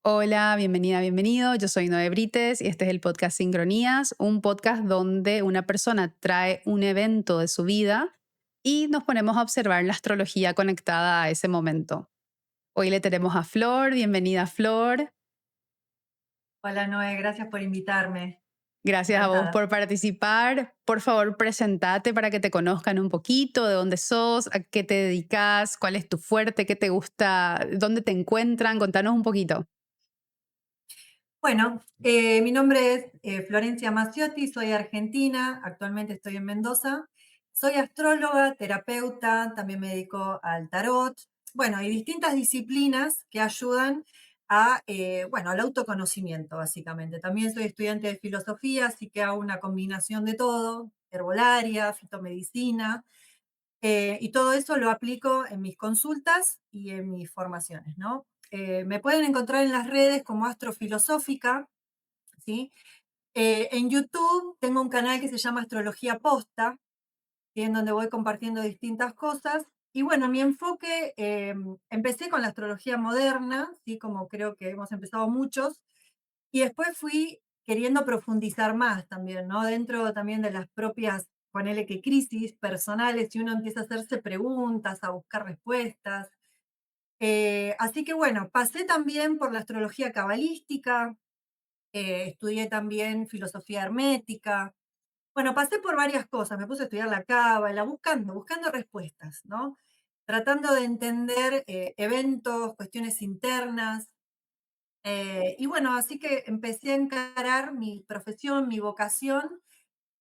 Hola, bienvenida, bienvenido. Yo soy Noé Brites y este es el podcast Sincronías, un podcast donde una persona trae un evento de su vida y nos ponemos a observar la astrología conectada a ese momento. Hoy le tenemos a Flor, bienvenida Flor. Hola Noé, gracias por invitarme. Gracias a vos Encantada. por participar. Por favor, presentate para que te conozcan un poquito, de dónde sos, a qué te dedicas, cuál es tu fuerte, qué te gusta, dónde te encuentran. Contanos un poquito. Bueno, mi nombre es Florencia Maciotti, soy argentina, actualmente estoy en Mendoza. Soy astróloga, terapeuta, también me dedico al tarot. Bueno, hay distintas disciplinas que ayudan bueno, al autoconocimiento, básicamente. También soy estudiante de filosofía, así que hago una combinación de todo, herbolaria, fitomedicina, y todo eso lo aplico en mis consultas y en mis formaciones, ¿no? Me pueden encontrar en las redes como Astrofilosófica, ¿sí? En YouTube tengo un canal que se llama Astrología Posta, ¿sí? En donde voy compartiendo distintas cosas. Y bueno, mi enfoque, empecé con la astrología moderna, ¿sí? Como creo que hemos empezado muchos, y después fui queriendo profundizar más también, ¿no? Dentro también de las propias, ponele que crisis personales, y uno empieza a hacerse preguntas, a buscar respuestas. Así que bueno, pasé también por la astrología cabalística, estudié también filosofía hermética. Bueno, pasé por varias cosas, me puse a estudiar la cábala, buscando respuestas, ¿no? Tratando de entender eventos, cuestiones internas, y bueno, así que empecé a encarar mi profesión, mi vocación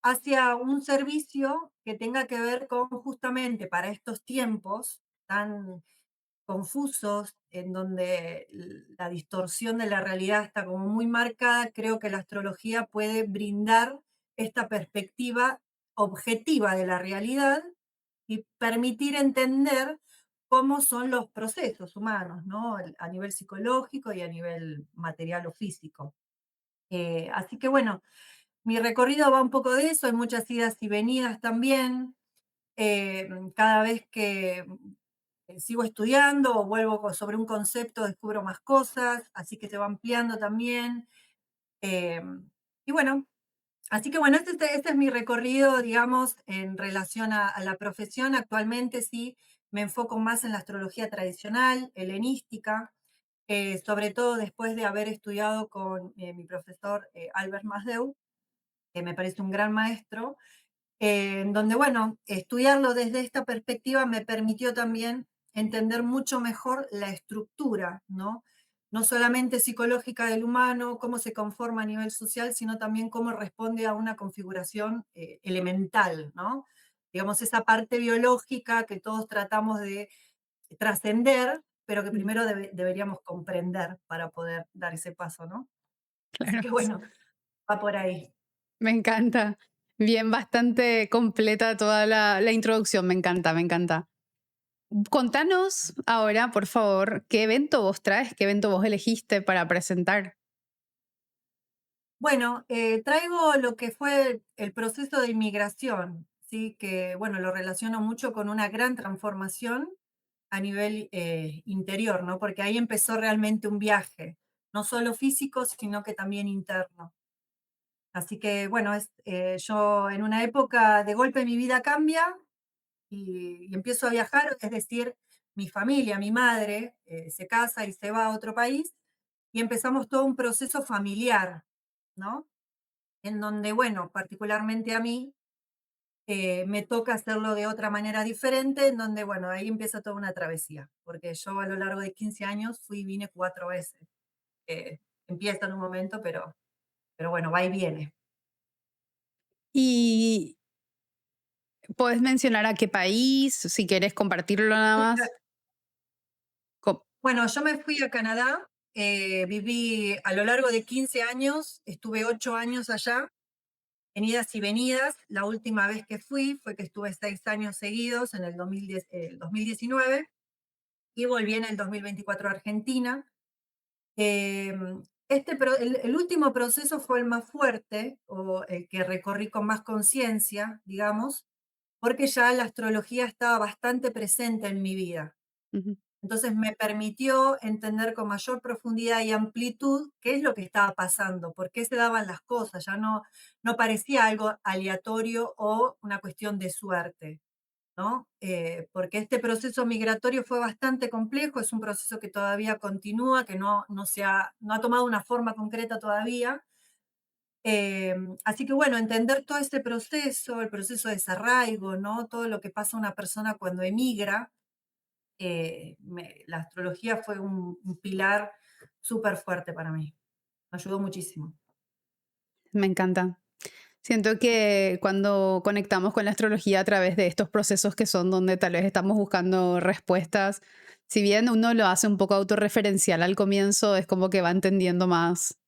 hacia un servicio que tenga que ver con justamente para estos tiempos tan confusos, en donde la distorsión de la realidad está como muy marcada, creo que la astrología puede brindar esta perspectiva objetiva de la realidad y permitir entender cómo son los procesos humanos, ¿no? A nivel psicológico y a nivel material o físico. Así que bueno, mi recorrido va un poco de eso, hay muchas idas y venidas también. Cada vez que sigo estudiando o vuelvo sobre un concepto, descubro más cosas, así que se va ampliando también. Eh, y bueno, así que bueno, este es mi recorrido, digamos, en relación a la profesión. Actualmente sí me enfoco más en la astrología tradicional, helenística, sobre todo después de haber estudiado con mi profesor Albert Masdeu, que me parece un gran maestro, en donde, bueno, estudiarlo desde esta perspectiva me permitió también entender mucho mejor la estructura, ¿no? No solamente psicológica del humano, cómo se conforma a nivel social, sino también cómo responde a una configuración elemental, ¿no? Digamos, esa parte biológica que todos tratamos de trascender, pero que Mm, primero deberíamos comprender para poder dar ese paso, ¿no? Así claro, que bueno, va por ahí. me encanta. Bien, bastante completa toda la introducción, me encanta, me encanta. Contanos ahora, por favor, qué evento vos traes, qué evento vos elegiste para presentar. Bueno, traigo lo que fue el proceso de inmigración, ¿sí? Que, bueno, lo relaciono mucho con una gran transformación a nivel interior, ¿no? Porque ahí empezó realmente un viaje, no solo físico, sino que también interno. Así que, bueno, yo en una época de golpe mi vida cambia y empiezo a viajar, es decir, mi familia, mi madre, se casa y se va a otro país y empezamos todo un proceso familiar, ¿no? En donde, bueno, particularmente a mí, me toca hacerlo de otra manera diferente, en donde, bueno, ahí empieza toda una travesía, porque yo a lo largo de 15 años fui y vine 4 veces. Empieza en un momento, pero bueno, va y viene. Y podés mencionar a qué país, si querés compartirlo nada Sí, más. Co- bueno, yo me fui a Canadá, viví a lo largo de 15 años, estuve 8 años allá, en idas y venidas. La última vez que fui fue que estuve 6 años seguidos en el 2010, 2019 y volví en el 2024 a Argentina. El último proceso fue el más fuerte, o el que recorrí con más conciencia, digamos, porque ya la astrología estaba bastante presente en mi vida. Entonces me permitió entender con mayor profundidad y amplitud qué es lo que estaba pasando, por qué se daban las cosas, ya no parecía algo aleatorio o una cuestión de suerte, ¿no? Porque este proceso migratorio fue bastante complejo, es un proceso que todavía continúa, que no ha tomado una forma concreta todavía. Así que bueno, entender todo este proceso, el proceso de desarraigo, ¿no? Todo lo que pasa a una persona cuando emigra, la astrología fue un pilar súper fuerte para mí. Me ayudó muchísimo. Me encanta. Siento que cuando conectamos con la astrología a través de estos procesos que son donde tal vez estamos buscando respuestas, si bien uno lo hace un poco autorreferencial al comienzo, es como que va entendiendo más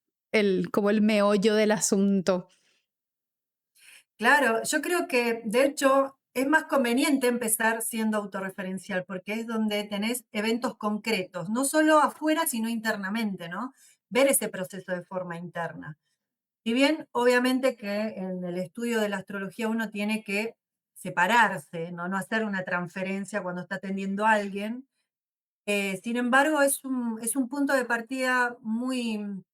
como el meollo del asunto. Claro, yo creo que de hecho es más conveniente empezar siendo autorreferencial, porque es donde tenés eventos concretos, no solo afuera, sino internamente, ¿no? Ver ese proceso de forma interna. Si bien, obviamente que en el estudio de la astrología uno tiene que separarse, no hacer una transferencia cuando está atendiendo a alguien. Sin embargo, es un punto de partida muy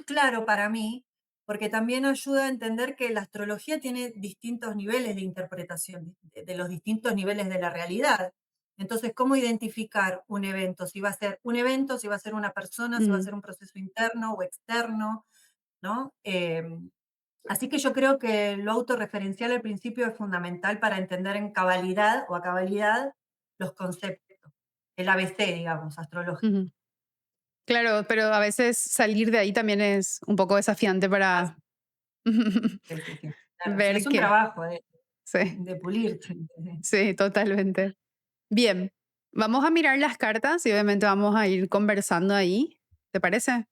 claro para mí, porque también ayuda a entender que la astrología tiene distintos niveles de interpretación, de los distintos niveles de la realidad. Entonces, ¿cómo identificar un evento? Si va a ser un evento, si va a ser una persona, si va a Mm, ser un proceso interno o externo, ¿no? Así que yo creo que lo autorreferencial al principio es fundamental para entender en cabalidad o a cabalidad los conceptos, el ABC, digamos, astrológico. ujú. Claro, pero a veces salir de ahí también es un poco desafiante Ah, para sí, sí, sí, claro. Sí, es ver un qué. trabajo Sí, de pulirse. sí, totalmente. Bien, vamos a mirar las cartas y obviamente vamos a ir conversando ahí. ¿Te parece?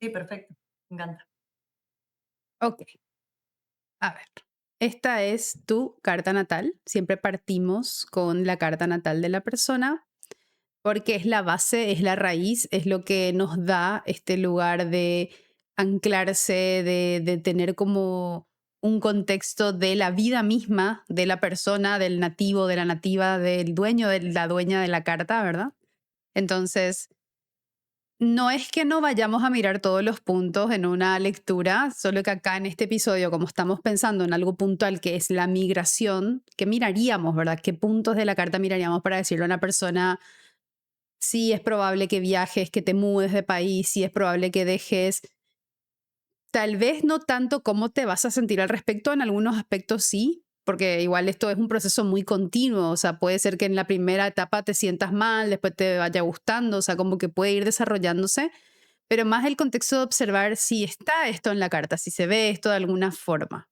Sí, perfecto, me encanta. Ok, a ver. Esta es tu carta natal. Siempre partimos con la carta natal de la persona porque es la base, es la raíz, es lo que nos da este lugar de anclarse, de tener como un contexto de la vida misma de la persona, del nativo, de la nativa, del dueño, de la dueña de la carta, ¿verdad? Entonces, no es que no vayamos a mirar todos los puntos en una lectura, solo que acá en este episodio, como estamos pensando en algo puntual que es la migración, ¿qué miraríamos, verdad? ¿Qué puntos de la carta miraríamos para decirle a una persona si es probable que viajes, que te mudes de país, si es probable que dejes? Tal vez no tanto cómo te vas a sentir al respecto, en algunos aspectos sí, porque igual esto es un proceso muy continuo, o sea, puede ser que en la primera etapa te sientas mal, después te vaya gustando, o sea, como que puede ir desarrollándose, pero más el contexto de observar si está esto en la carta, si se ve esto de alguna forma.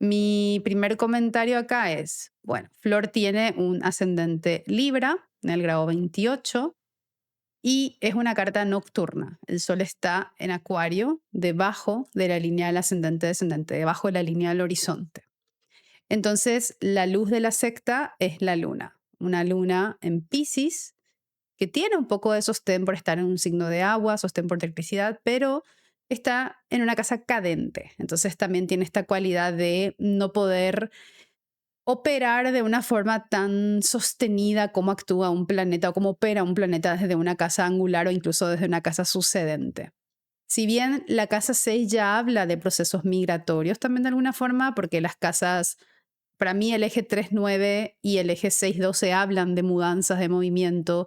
Mi primer comentario acá es, bueno, Flor tiene un ascendente Libra en el grado 28 y es una carta nocturna. El sol está en Acuario, debajo de la línea del ascendente descendente, debajo de la línea del horizonte. Entonces, la luz de la secta es la luna, una luna en Pisces que tiene un poco de sostén por estar en un signo de agua, sostén por electricidad, pero está en una casa cadente. Entonces también tiene esta cualidad de no poder operar de una forma tan sostenida como actúa un planeta o como opera un planeta desde una casa angular o incluso desde una casa sucedente. Si bien la casa 6 ya habla de procesos migratorios también de alguna forma, porque las casas, para mí el eje 3-9 y el eje 6-12 hablan de mudanzas, de movimiento,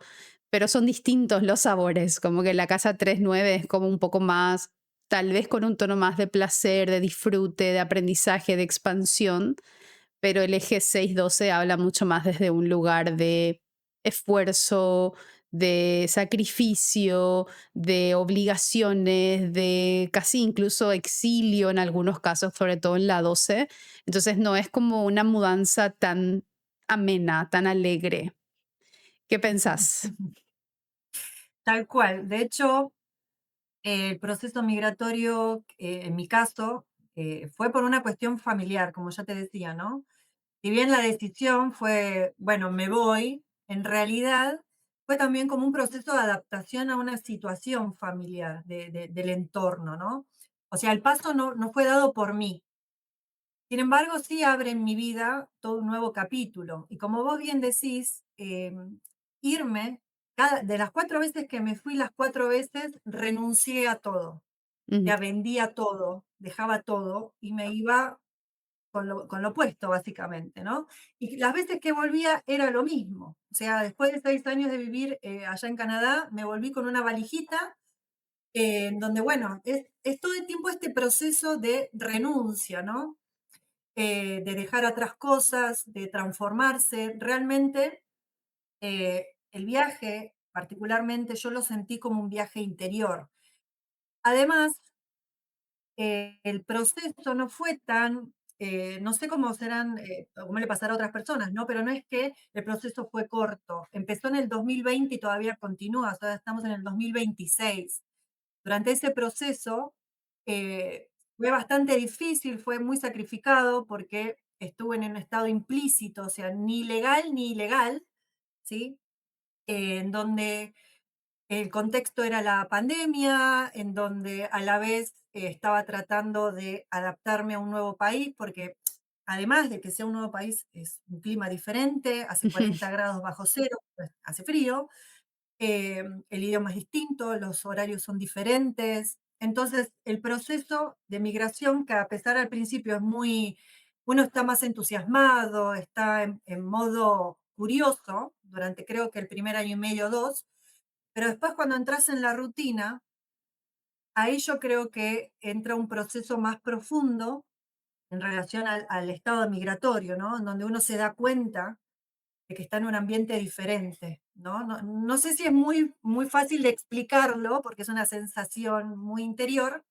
pero son distintos los sabores, como que la casa 3-9 es como un poco más, tal vez con un tono más de placer, de disfrute, de aprendizaje, de expansión, pero el eje 6-12 habla mucho más desde un lugar de esfuerzo, de sacrificio, de obligaciones, de casi incluso exilio en algunos casos, sobre todo en la 12. Entonces no es como una mudanza tan amena, tan alegre. ¿Qué pensás? Tal cual. De hecho, el proceso migratorio, en mi caso, fue por una cuestión familiar, como ya te decía, ¿no? Si bien la decisión fue, bueno, me voy, en realidad fue también como un proceso de adaptación a una situación familiar del entorno, ¿no? O sea, el paso no fue dado por mí. Sin embargo, sí abre en mi vida todo un nuevo capítulo. Y como vos bien decís, irme, de las 4 veces que me fui, las 4 veces renuncié a todo, Ujú. ya vendía todo, dejaba todo y me iba con lo opuesto, básicamente, ¿no? Y las veces que volvía era lo mismo. O sea, después de 6 años de vivir, allá en Canadá, me volví con una valijita, en donde, bueno, es todo el tiempo este proceso de renuncia, ¿no? De dejar atrás cosas, de transformarse. Realmente, el viaje, particularmente, yo lo sentí como un viaje interior. Además, el proceso no fue tan, no sé cómo serán, o cómo le pasará a otras personas, ¿no? Pero no es que el proceso fue corto. Empezó en el 2020 y todavía continúa, o sea, estamos en el 2026. Durante ese proceso, fue bastante difícil, fue muy sacrificado porque estuve en un estado implícito, o sea, ni legal ni ilegal, ¿sí? En donde el contexto era la pandemia, en donde a la vez estaba tratando de adaptarme a un nuevo país, porque además de que sea un nuevo país, es un clima diferente, hace 40 grados bajo cero, pues, hace frío, el idioma es distinto, los horarios son diferentes. Entonces, el proceso de migración, que a pesar al principio es muy, uno está más entusiasmado, está en modo curioso, durante creo que el primer año y medio, dos, pero después cuando entras en la rutina, ahí yo creo que entra un proceso más profundo en relación al estado migratorio, ¿no? En donde uno se da cuenta de que está en un ambiente diferente, ¿no? No sé si es muy, muy fácil de explicarlo, porque es una sensación muy interior,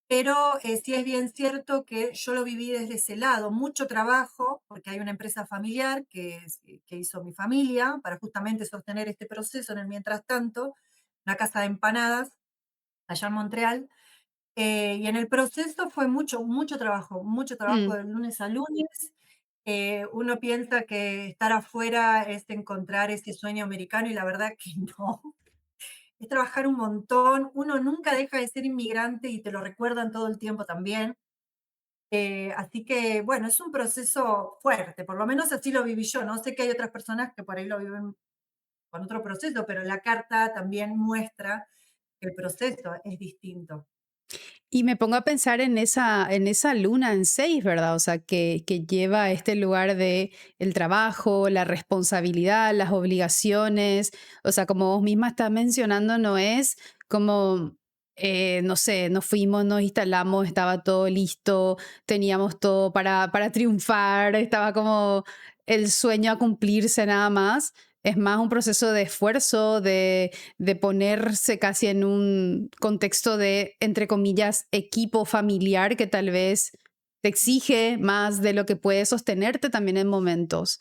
pero sí es bien cierto que yo lo viví desde ese lado, mucho trabajo, porque hay una empresa familiar que hizo mi familia para justamente sostener este proceso en el mientras tanto, una casa de empanadas allá en Montreal, y en el proceso fue mucho trabajo Mm. de lunes a lunes. Uno piensa que estar afuera es encontrar ese sueño americano y la verdad que no. Es trabajar un montón. Uno nunca deja de ser inmigrante y te lo recuerdan todo el tiempo también. Así que, bueno, es un proceso fuerte, por lo menos así lo viví yo, ¿no? Sé que hay otras personas que por ahí lo viven con otro proceso, pero la carta también muestra que el proceso es distinto. Y me pongo a pensar en esa luna en 6, ¿verdad? O sea, que lleva a este lugar de el trabajo, la responsabilidad, las obligaciones. O sea, como vos misma estás mencionando, no es como, no sé, nos fuimos, nos instalamos, estaba todo listo, teníamos todo para triunfar, estaba como el sueño a cumplirse nada más. Es más un proceso de esfuerzo, de ponerse casi en un contexto de, entre comillas, equipo familiar que tal vez te exige más de lo que puedes sostenerte también en momentos.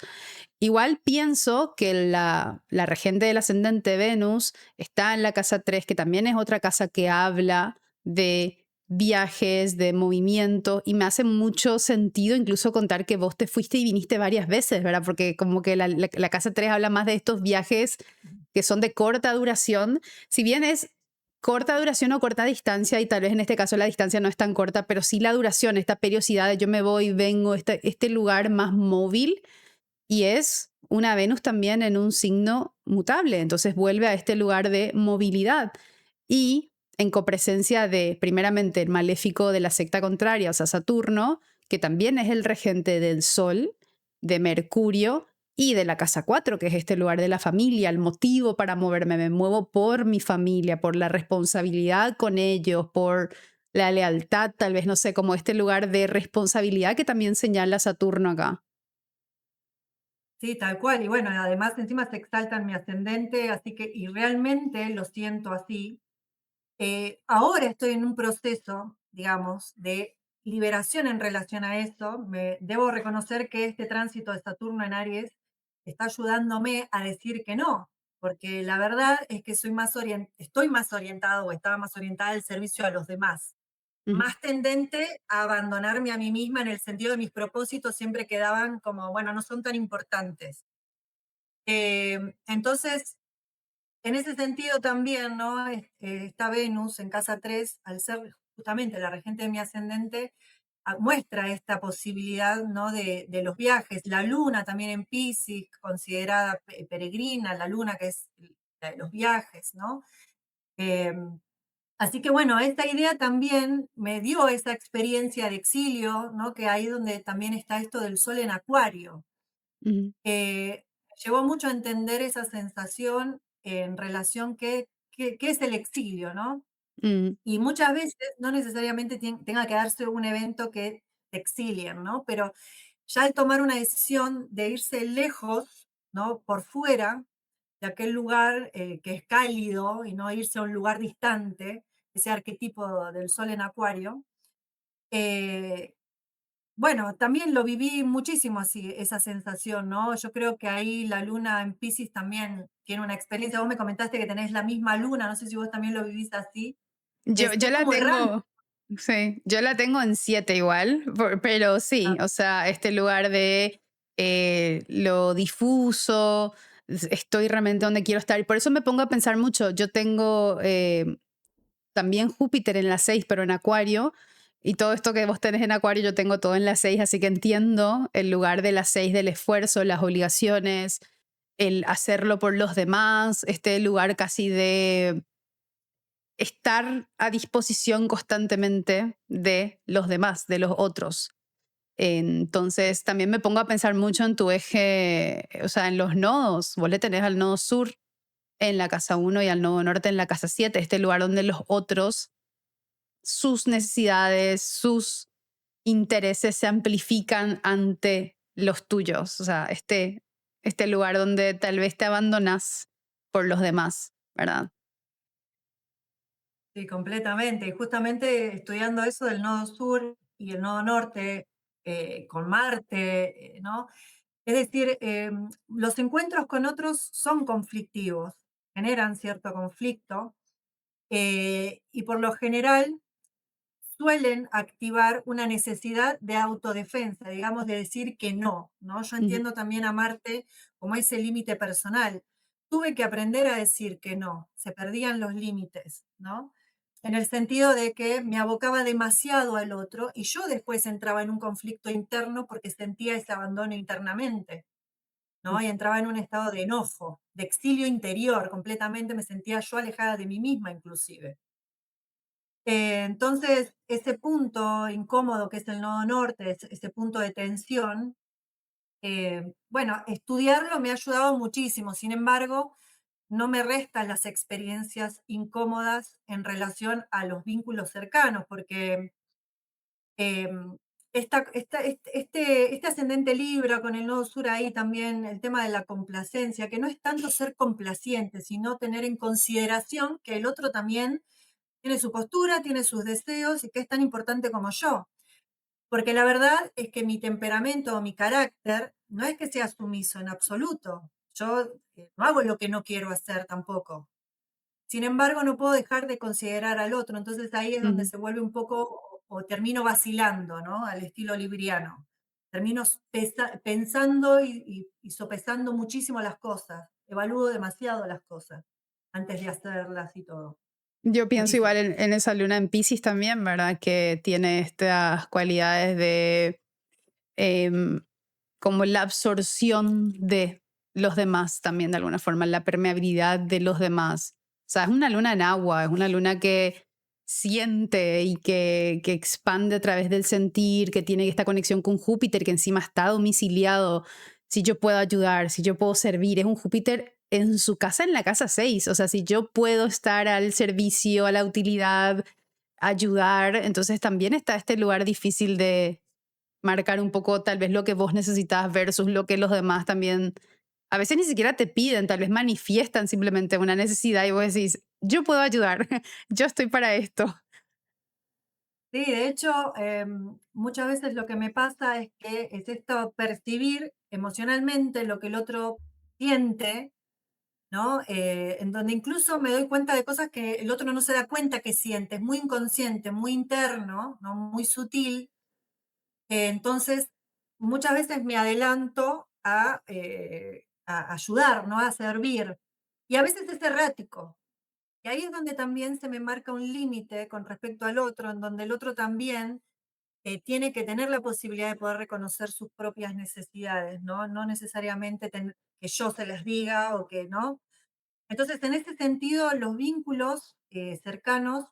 Igual pienso que la regente del ascendente Venus está en la casa 3, que también es otra casa que habla de viajes, de movimiento, y me hace mucho sentido incluso contar que vos te fuiste y viniste varias veces, ¿verdad? Porque como que la casa 3 habla más de estos viajes que son de corta duración, si bien es corta duración o corta distancia, y tal vez en este caso la distancia no es tan corta, pero sí la duración, esta periodicidad de yo me voy, vengo, este lugar más móvil, y es una Venus también en un signo mutable, entonces vuelve a este lugar de movilidad y en copresencia de, primeramente, el maléfico de la secta contraria, o sea, Saturno, que también es el regente del Sol, de Mercurio y de la casa 4, que es este lugar de la familia, el motivo para moverme, me muevo por mi familia, por la responsabilidad con ellos, por la lealtad, tal vez, no sé, como este lugar de responsabilidad que también señala Saturno acá. Sí, tal cual. Y bueno, además encima se exalta en mi ascendente, así que, y realmente lo siento así. Ahora estoy en un proceso, digamos, de liberación en relación a esto. Me, debo reconocer que este tránsito de Saturno en Aries está ayudándome a decir que no, porque la verdad es que estoy más orientado o estaba más orientada al servicio a los demás, Ujú. más tendente a abandonarme a mí misma en el sentido de mis propósitos siempre quedaban como, bueno, no son tan importantes. Entonces, en ese sentido también, ¿no? Está Venus en casa 3 al ser justamente la regente de mi ascendente, muestra esta posibilidad, ¿no? De los viajes. La luna también en Piscis, considerada peregrina, la luna que es la de los viajes, ¿no? Em, Así que bueno, esta idea también me dio esa experiencia de exilio, ¿no? Que ahí donde también está esto del sol en Acuario. Ujú, Me llevó mucho a entender esa sensación en relación qué es el exilio, ¿no? mm, Y muchas veces no necesariamente tenga que darse un evento que te exilien, ¿no? Pero ya al tomar una decisión de irse lejos, ¿no? Por fuera de aquel lugar que es cálido y no irse a un lugar distante, ese arquetipo del sol en Acuario, eh, bueno, también lo viví muchísimo así, esa sensación, ¿no? Yo creo que ahí la luna en Piscis también tiene una experiencia. Vos me comentaste que tenés la misma luna, no sé si vos también lo vivís así. Yo Es la como errante. tengo, sí, yo la tengo en 7 igual, pero sí, o sea, este lugar de lo difuso, estoy realmente donde quiero estar. Y por eso me pongo a pensar mucho. Yo tengo también Júpiter en la 6 pero en Acuario. Y todo esto que vos tenés en Acuario, yo tengo todo en la 6 así que entiendo el lugar de la 6 del esfuerzo, las obligaciones, el hacerlo por los demás, este lugar casi de estar a disposición constantemente de los demás, de los otros. Entonces, también me pongo a pensar mucho en tu eje, o sea, en los nodos. Vos le tenés al nodo sur en la casa uno y al nodo norte en la casa 7, este lugar donde los otros, sus necesidades, sus intereses se amplifican ante los tuyos. O sea, este lugar donde tal vez te abandonas por los demás, ¿verdad? Sí, completamente. Y justamente estudiando eso del nodo sur y el nodo norte con Marte, ¿no? Es decir, los encuentros con otros son conflictivos, generan cierto conflicto y por lo general suelen activar una necesidad de autodefensa, digamos, de decir que no, ¿no? Yo Ujú, entiendo también a Marte como ese límite personal. Tuve que aprender a decir que no, se perdían los límites, ¿no? En el sentido de que me abocaba demasiado al otro y yo después entraba en un conflicto interno porque sentía ese abandono internamente, ¿no? Y entraba en un estado de enojo, de exilio interior, completamente me sentía yo alejada de mí misma inclusive. Entonces, ese punto incómodo que es el nodo norte, ese punto de tensión, bueno, estudiarlo me ha ayudado muchísimo. Sin embargo, no me restan las experiencias incómodas en relación a los vínculos cercanos, porque em, este ascendente Libra con el nodo sur ahí también, el tema de la complacencia, que no es tanto ser complaciente, sino tener en consideración que el otro también tiene su postura, tiene sus deseos y que es tan importante como yo. Porque la verdad es que mi temperamento o mi carácter no es que sea sumiso en absoluto. Yo no hago lo que no quiero hacer tampoco. Sin embargo, no puedo dejar de considerar al otro. Entonces ahí es donde ujú. se vuelve un poco, o termino vacilando, ¿no? Al estilo libriano. Termino pensando y sopesando muchísimo las cosas. Evalúo demasiado las cosas antes de hacerlas y todo. Yo Es pienso igual difícil. en esa luna en Piscis también, ¿verdad? Que tiene estas cualidades de em, como la absorción de los demás también de alguna forma, la permeabilidad de los demás. O sea, es una luna en agua, es una luna que siente y que expande a través del sentir, que tiene esta conexión con Júpiter, que encima está domiciliado. Si yo puedo ayudar, si yo puedo servir, es un Júpiter en su casa, en la casa 6. O sea, si yo puedo estar al servicio, a la utilidad, ayudar, entonces también está este lugar difícil de marcar un poco tal vez lo que vos necesitas versus lo que los demás también a veces ni siquiera te piden, tal vez manifiestan simplemente una necesidad y vos decís, yo puedo ayudar, yo estoy para esto. Sí, de hecho, muchas veces lo que me pasa es que es esto percibir emocionalmente lo que el otro siente, ¿no? En donde incluso me doy cuenta de cosas que el otro no se da cuenta que siente, es muy inconsciente, muy interno, ¿no? Muy sutil. Entonces, muchas veces me adelanto a ayudar, ¿no? A servir. Y a veces es errático. Y ahí es donde también se me marca un límite con respecto al otro, en donde el otro también tiene que tener la posibilidad de poder reconocer sus propias necesidades, ¿no? No necesariamente que yo se las diga o que no. Entonces, en ese sentido, los vínculos cercanos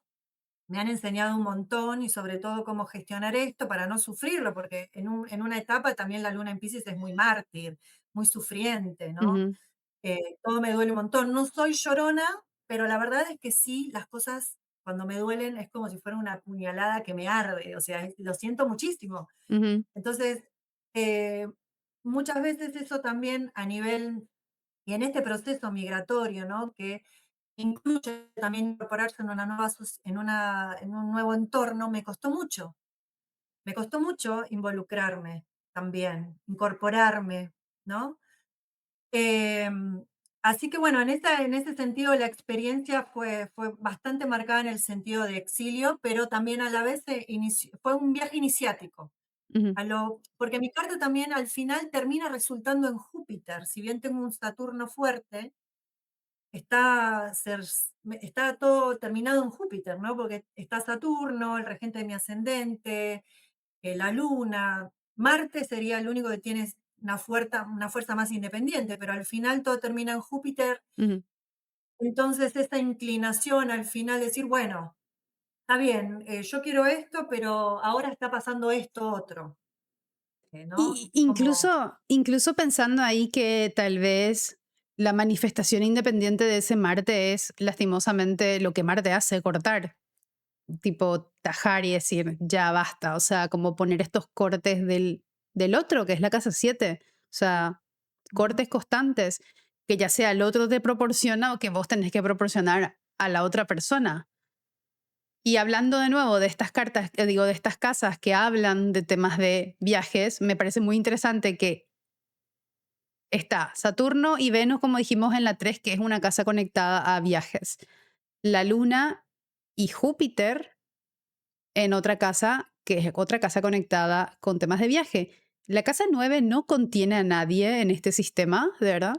me han enseñado un montón y sobre todo cómo gestionar esto para no sufrirlo, porque en una etapa también la luna en Piscis es muy mártir, muy sufriente, ¿no? Ujú, Todo me duele un montón. No soy llorona, pero la verdad es que sí, las cosas cuando me duelen es como si fuera una puñalada que me arde, o sea, lo siento muchísimo. ujú, Entonces, eh, muchas veces eso también a nivel, y en este proceso migratorio, ¿no? Que incluye también incorporarse en una nueva en un nuevo entorno, me costó mucho. Me costó mucho involucrarme también, incorporarme, ¿no? Em, Así que bueno, en ese sentido la experiencia fue bastante marcada en el sentido de exilio, pero también a la vez fue un viaje iniciático. ujú, Porque mi carta también al final termina resultando en Júpiter, si bien tengo un Saturno fuerte, está todo terminado en Júpiter, ¿no? Porque está Saturno, el regente de mi ascendente, la Luna. Marte sería el único que tiene una fuerza más independiente, pero al final todo termina en Júpiter. ujú. Entonces, esta inclinación al final decir, bueno, está bien, yo quiero esto, pero ahora está pasando esto otro, ¿no? Y Como incluso pensando ahí que tal vez la manifestación independiente de ese Marte es lastimosamente lo que Marte hace, cortar, tipo tajar y decir, ya basta, o sea, como poner estos cortes del otro, que es la casa 7, o sea, ujú, cortes constantes, que ya sea el otro te proporciona o que vos tenés que proporcionar a la otra persona. Y hablando de nuevo de estas cartas, digo, de estas casas que hablan de temas de viajes, me parece muy interesante que está Saturno y Venus, como dijimos en la 3 que es una casa conectada a viajes. La Luna y Júpiter en otra casa, que es otra casa conectada con temas de viaje. La casa 9 no contiene a nadie en este sistema, de verdad,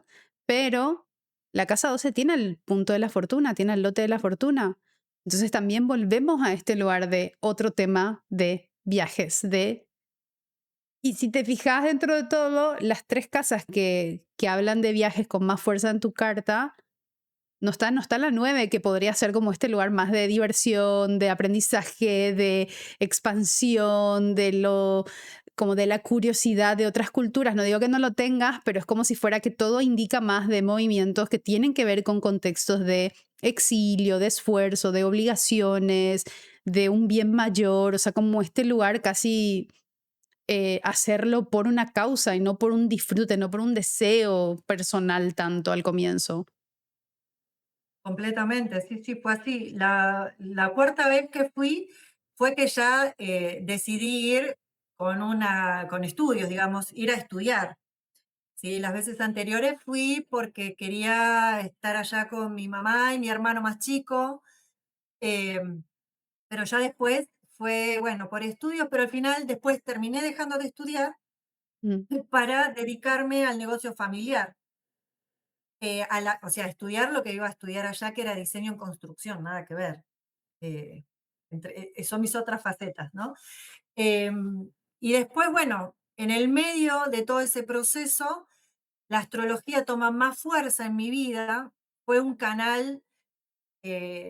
pero la casa 12 tiene el punto de la fortuna, tiene el lote de la fortuna. Entonces también volvemos a este lugar de otro tema de viajes, de... Y si te fijas dentro de todo, las tres casas que hablan de viajes con más fuerza en tu carta, no está la 9 que podría ser como este lugar más de diversión, de aprendizaje, de expansión, como de la curiosidad de otras culturas. No digo que no lo tengas, pero es como si fuera que todo indica más de movimientos que tienen que ver con contextos de exilio, de esfuerzo, de obligaciones, de un bien mayor, o sea, como este lugar casi hacerlo por una causa y no por un disfrute, no por un deseo personal tanto al comienzo. completamente, sí, sí, fue así. La cuarta vez que fui fue que ya decidí ir con estudios, digamos, ir a estudiar. Sí, las veces anteriores fui porque quería estar allá con mi mamá y mi hermano más chico, em, pero ya después fue, bueno, por estudios, pero al final después terminé dejando de estudiar Mm, para dedicarme al negocio familiar. O sea, estudiar lo que iba a estudiar allá, que era diseño en construcción, nada que ver. eh, Son mis otras facetas, ¿no? Y después, bueno, en el medio de todo ese proceso, la astrología toma más fuerza en mi vida. Fue un canal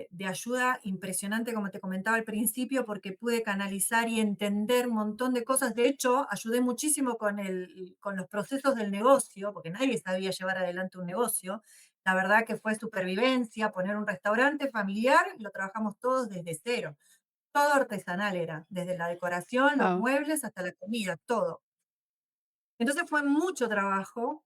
de ayuda impresionante, como te comentaba al principio, porque pude canalizar y entender un montón de cosas. De hecho, ayudé muchísimo con los procesos del negocio, porque nadie sabía llevar adelante un negocio. La verdad que fue supervivencia, poner un restaurante familiar, lo trabajamos todos desde cero. Todo artesanal era, desde la decoración, los wao. muebles hasta la comida, todo. Entonces fue mucho trabajo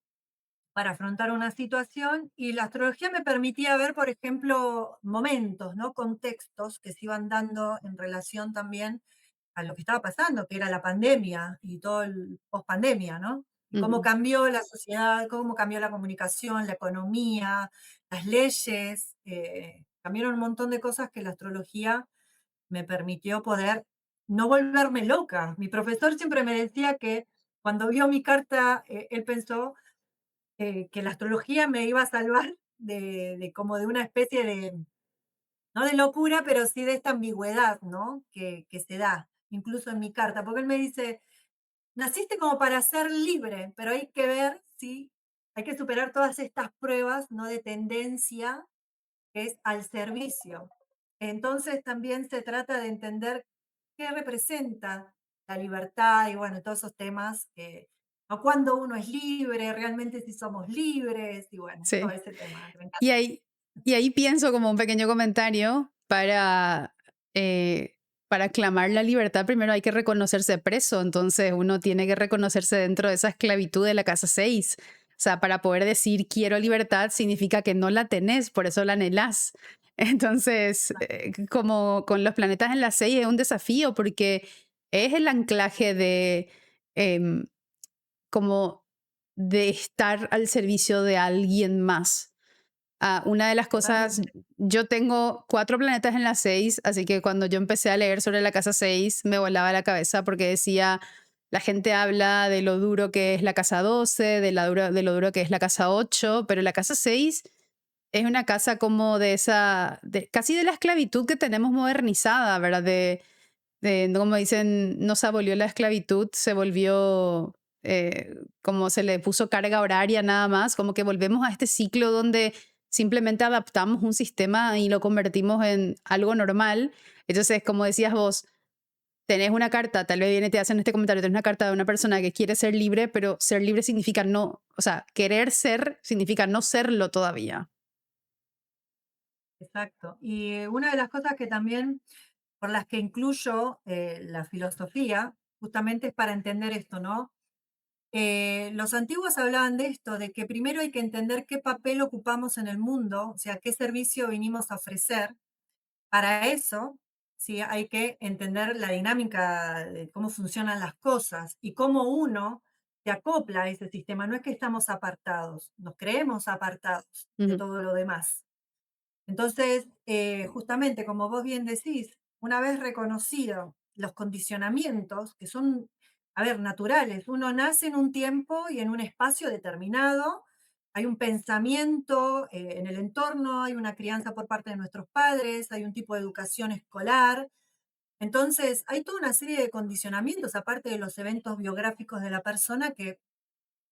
para afrontar una situación y la astrología me permitía ver, por ejemplo, momentos, ¿no? Contextos que se iban dando en relación también a lo que estaba pasando, que era la pandemia y todo el pospandemia, ¿no? Y cómo Ujú. cambió la sociedad, cómo cambió la comunicación, la economía, las leyes, cambiaron un montón de cosas que la astrología me permitió poder no volverme loca. Mi profesor siempre me decía que cuando vio mi carta, él pensó que la astrología me iba a salvar de como de una especie de, no de locura, pero sí de esta ambigüedad, ¿no? Que se da. incluso en mi carta, porque él me dice, naciste como para ser libre, pero hay que ver si hay que superar todas estas pruebas, ¿no? De tendencia que es al servicio. Entonces también se trata de entender qué representa la libertad y bueno, todos esos temas que, o cuando uno es libre, realmente si somos libres y bueno, todo Sí. ese tema que me Y encanta. ahí, y ahí pienso como un pequeño comentario para clamar la libertad, primero hay que reconocerse preso, entonces uno tiene que reconocerse dentro de esa esclavitud de la casa 6. O sea, para poder decir quiero libertad significa que no la tenés, por eso la anhelás. Entonces, como con los planetas en la 6 es un desafío porque es el anclaje em, como de estar al servicio de alguien más. Una de las cosas, Totalmente. yo tengo 4 planetas en la 6, así que cuando yo empecé a leer sobre la casa 6 me volaba la cabeza porque decía, la gente habla de lo duro que es la casa 12, de lo duro que es la casa 8, pero la casa 6 es una casa como casi de la esclavitud que tenemos modernizada, ¿verdad? Como dicen, no se abolió la esclavitud, se volvió, como se le puso carga horaria nada más, como que volvemos a este ciclo donde simplemente adaptamos un sistema y lo convertimos en algo normal. Entonces, como decías vos, tenés una carta, tal vez viene y te hacen este comentario, tenés una carta de una persona que quiere ser libre, pero ser libre significa no, o sea, querer ser significa no serlo todavía. Exacto. Y una de las cosas que también por las que incluyo la filosofía, justamente es para entender esto, ¿no? Los antiguos hablaban de esto, de que primero hay que entender qué papel ocupamos en el mundo, o sea, qué servicio vinimos a ofrecer. Para eso, sí, hay que entender la dinámica de cómo funcionan las cosas y cómo uno se acopla a ese sistema. No es que estamos apartados, nos creemos apartados de Ujú. todo lo demás. Entonces, justamente como vos bien decís, una vez reconocido los condicionamientos que son, a ver, naturales, uno nace en un tiempo y en un espacio determinado, hay un pensamiento en el entorno, hay una crianza por parte de nuestros padres, hay un tipo de educación escolar. Entonces, hay toda una serie de condicionamientos, aparte de los eventos biográficos de la persona, que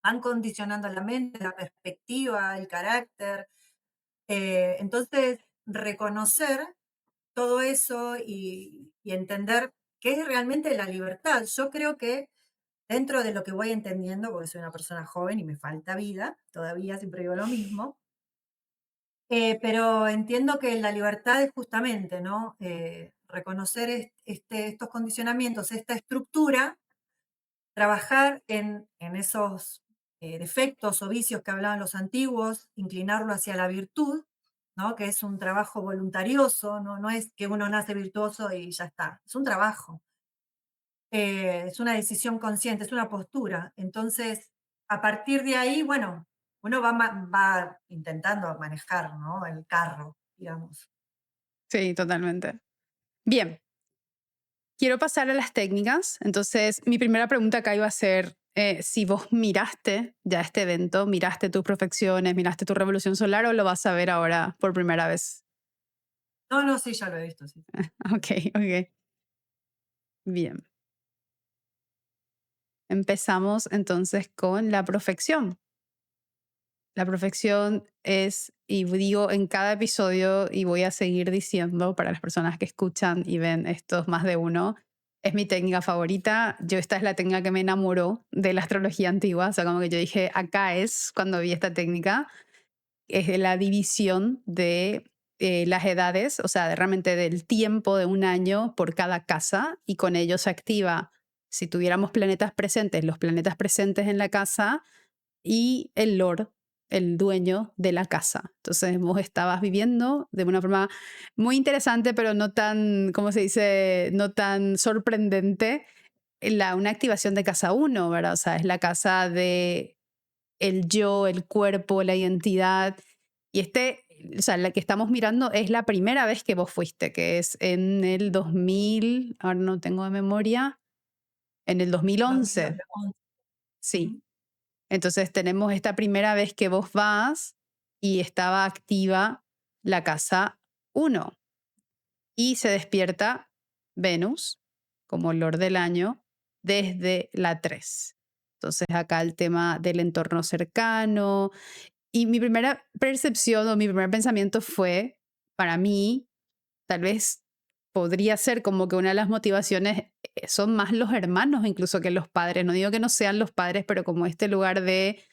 van condicionando la mente, la perspectiva, el carácter. Entonces, reconocer todo eso y entender qué es realmente la libertad. Yo creo que dentro de lo que voy entendiendo, porque soy una persona joven y me falta vida, todavía siempre digo lo mismo, pero entiendo que la libertad es justamente, ¿no? Reconocer estos condicionamientos, esta estructura, trabajar en esos defectos o vicios que hablaban los antiguos, inclinarlo hacia la virtud, ¿no? Que es un trabajo voluntarioso, ¿no? No es que uno nace virtuoso y ya está, es un trabajo, es una decisión consciente, es una postura. Entonces, a partir de ahí, bueno, uno va intentando manejar, ¿no? El carro, digamos. Sí, totalmente. Bien, quiero pasar a las técnicas. Entonces, mi primera pregunta acá iba a ser, si vos miraste ya este evento, miraste tus profecciones, miraste tu revolución solar o lo vas a ver ahora por primera vez. No, no, sí, ya lo he visto, sí. Ok, ok. Bien. Empezamos entonces con la profección. La profección es, y digo en cada episodio, y voy a seguir diciendo para las personas que escuchan y ven estos más de uno, es mi técnica favorita. Yo esta es la técnica que me enamoró de la astrología antigua, o sea, como que yo dije, acá es cuando vi esta técnica, es de la división de las edades, o sea, realmente del tiempo de un año por cada casa, y con ello se activa, si tuviéramos planetas presentes, los planetas presentes en la casa y el lord, el dueño de la casa. Entonces vos estabas viviendo de una forma muy interesante, pero no tan, ¿cómo se dice? No tan sorprendente. Una activación de casa uno, ¿verdad? O sea, es la casa de el yo, el cuerpo, la identidad. Y o sea, la que estamos mirando es la primera vez que vos fuiste, que es en el 2000, ahora no tengo de memoria, en el 2011. 2011. Sí. Ujú. Entonces tenemos esta primera vez que vos vas y estaba activa la casa uno y se despierta Venus como olor del año desde la 3. Entonces acá el tema del entorno cercano y mi primera percepción o mi primer pensamiento fue, para mí, tal vez podría ser como que una de las motivaciones son más los hermanos incluso que los padres. No digo que no sean los padres, pero como este lugar de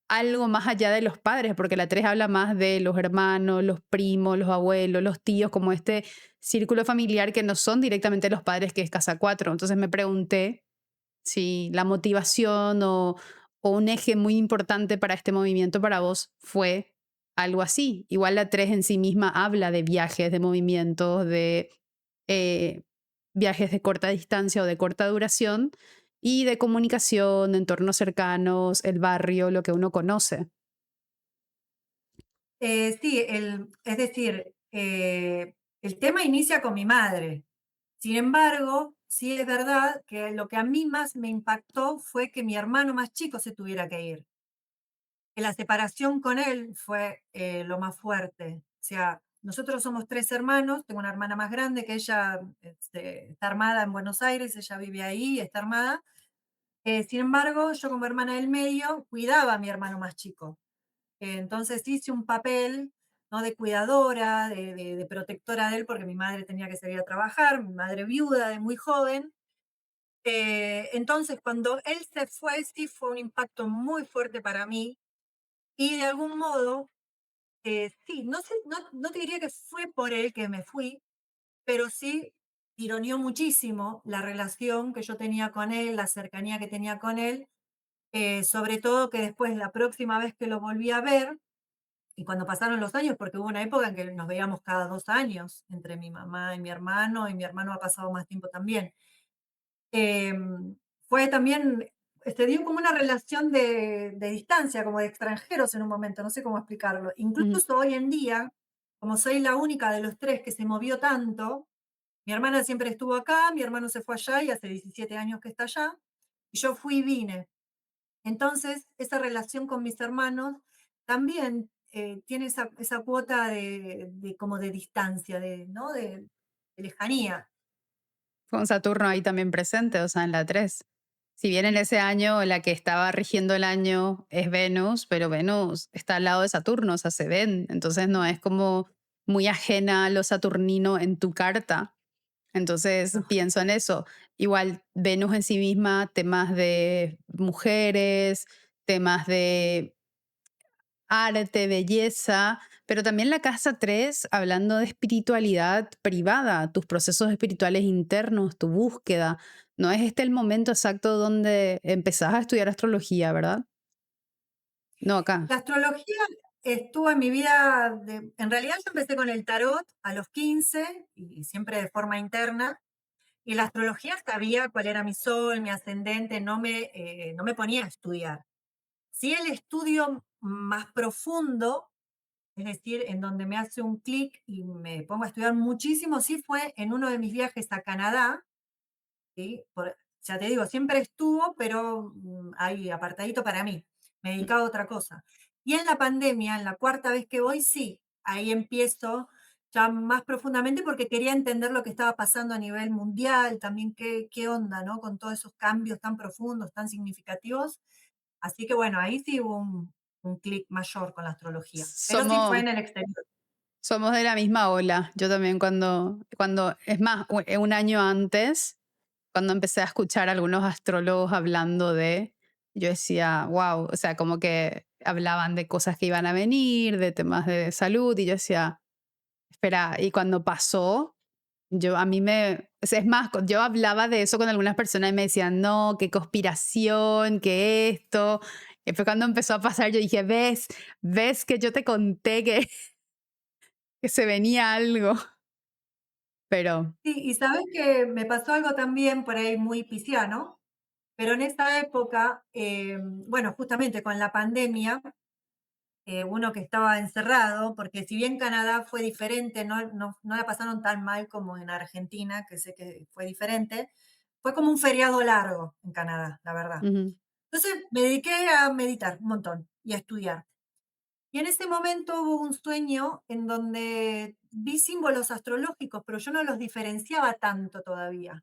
algo más allá de los padres, porque la 3 habla más de los hermanos, los primos, los abuelos, los tíos, como este círculo familiar que no son directamente los padres, que es casa 4. Entonces me pregunté si la motivación o un eje muy importante para este movimiento para vos fue algo así. Igual la 3 en sí misma habla de viajes, de movimientos, de eh, viajes de corta distancia o de corta duración y de comunicación, entornos cercanos, el barrio, lo que uno conoce. Sí, es decir, el tema inicia con mi madre. Sin embargo, sí es verdad que lo que a mí más me impactó fue que mi hermano más chico se tuviera que ir. Que la separación con él fue lo más fuerte. O sea, nosotros somos tres hermanos, tengo una hermana más grande que ella está armada en Buenos Aires, ella vive ahí, está armada. Sin embargo, yo como hermana del medio cuidaba a mi hermano más chico. Entonces hice un papel, ¿no? De cuidadora, de protectora de él, porque mi madre tenía que salir a trabajar, mi madre viuda de muy joven. Entonces, cuando él se fue, sí fue un impacto muy fuerte para mí y de algún modo, sí, no sé, no te diría que fue por él que me fui, pero sí tironeó muchísimo la relación que yo tenía con él, la cercanía que tenía con él, sobre todo que después la próxima vez que lo volví a ver, y cuando pasaron los años, porque hubo una época en que nos veíamos cada 2 años entre mi mamá y mi hermano ha pasado más tiempo también. Fue también, se dio como una relación de distancia, como de extranjeros en un momento, no sé cómo explicarlo. Ujú. Incluso hoy en día, como soy la única de los tres que se movió tanto, mi hermana siempre estuvo acá, mi hermano se fue allá y hace 17 años que está allá, y yo fui y vine. Entonces, esa relación con mis hermanos también tiene esa cuota de como de distancia, ¿no? De lejanía. Con Saturno ahí también presente, o sea, en la 3. Si bien en ese año la que estaba rigiendo el año es Venus, pero Venus está al lado de Saturno, o sea, se ven. Entonces no es como muy ajena a lo saturnino en tu carta. Entonces No. pienso en eso. Igual Venus en sí misma, temas de mujeres, temas de arte, belleza, pero también la casa 3 hablando de espiritualidad privada, tus procesos espirituales internos, tu búsqueda. No es este el momento exacto donde empezás a estudiar astrología, ¿verdad? No, acá. La astrología estuvo en mi vida, en realidad yo empecé con el tarot a los 15 y siempre de forma interna, y la astrología sabía cuál era mi sol, mi ascendente, no me ponía a estudiar. Sí, el estudio más profundo, es decir, en donde me hace un clic y me pongo a estudiar muchísimo, sí fue en uno de mis viajes a Canadá, ¿sí? Ya te digo, siempre estuvo, pero ahí apartadito para mí, me dedicaba a otra cosa. Y en la pandemia, en la cuarta vez que voy, sí, ahí empiezo ya más profundamente porque quería entender lo que estaba pasando a nivel mundial, también qué onda, ¿no? Con todos esos cambios tan profundos, tan significativos. Así que bueno, ahí sí hubo un clic mayor con la astrología, pero sí fue Somos, en el exterior. somos de la misma ola. Yo también cuando es más, un año antes, cuando empecé a escuchar a algunos astrólogos hablando de, yo decía, wow, o sea, como que hablaban de cosas que iban a venir, de temas de salud, y yo decía, espera, y cuando pasó, yo a mí me, o sea, es más, yo hablaba de eso con algunas personas y me decían, no, qué conspiración, qué esto. Y fue cuando empezó a pasar, yo dije, ves que yo te conté que, que se venía algo, pero... Sí, y sabes que me pasó algo también por ahí muy pisciano, pero en esa época, bueno, justamente con la pandemia, uno que estaba encerrado, porque si bien Canadá fue diferente, no la pasaron tan mal como en Argentina, que sé que fue diferente, fue como un feriado largo en Canadá, la verdad. Ujú. Entonces me dediqué a meditar un montón y a estudiar. Y en ese momento hubo un sueño en donde vi símbolos astrológicos, pero yo no los diferenciaba tanto todavía.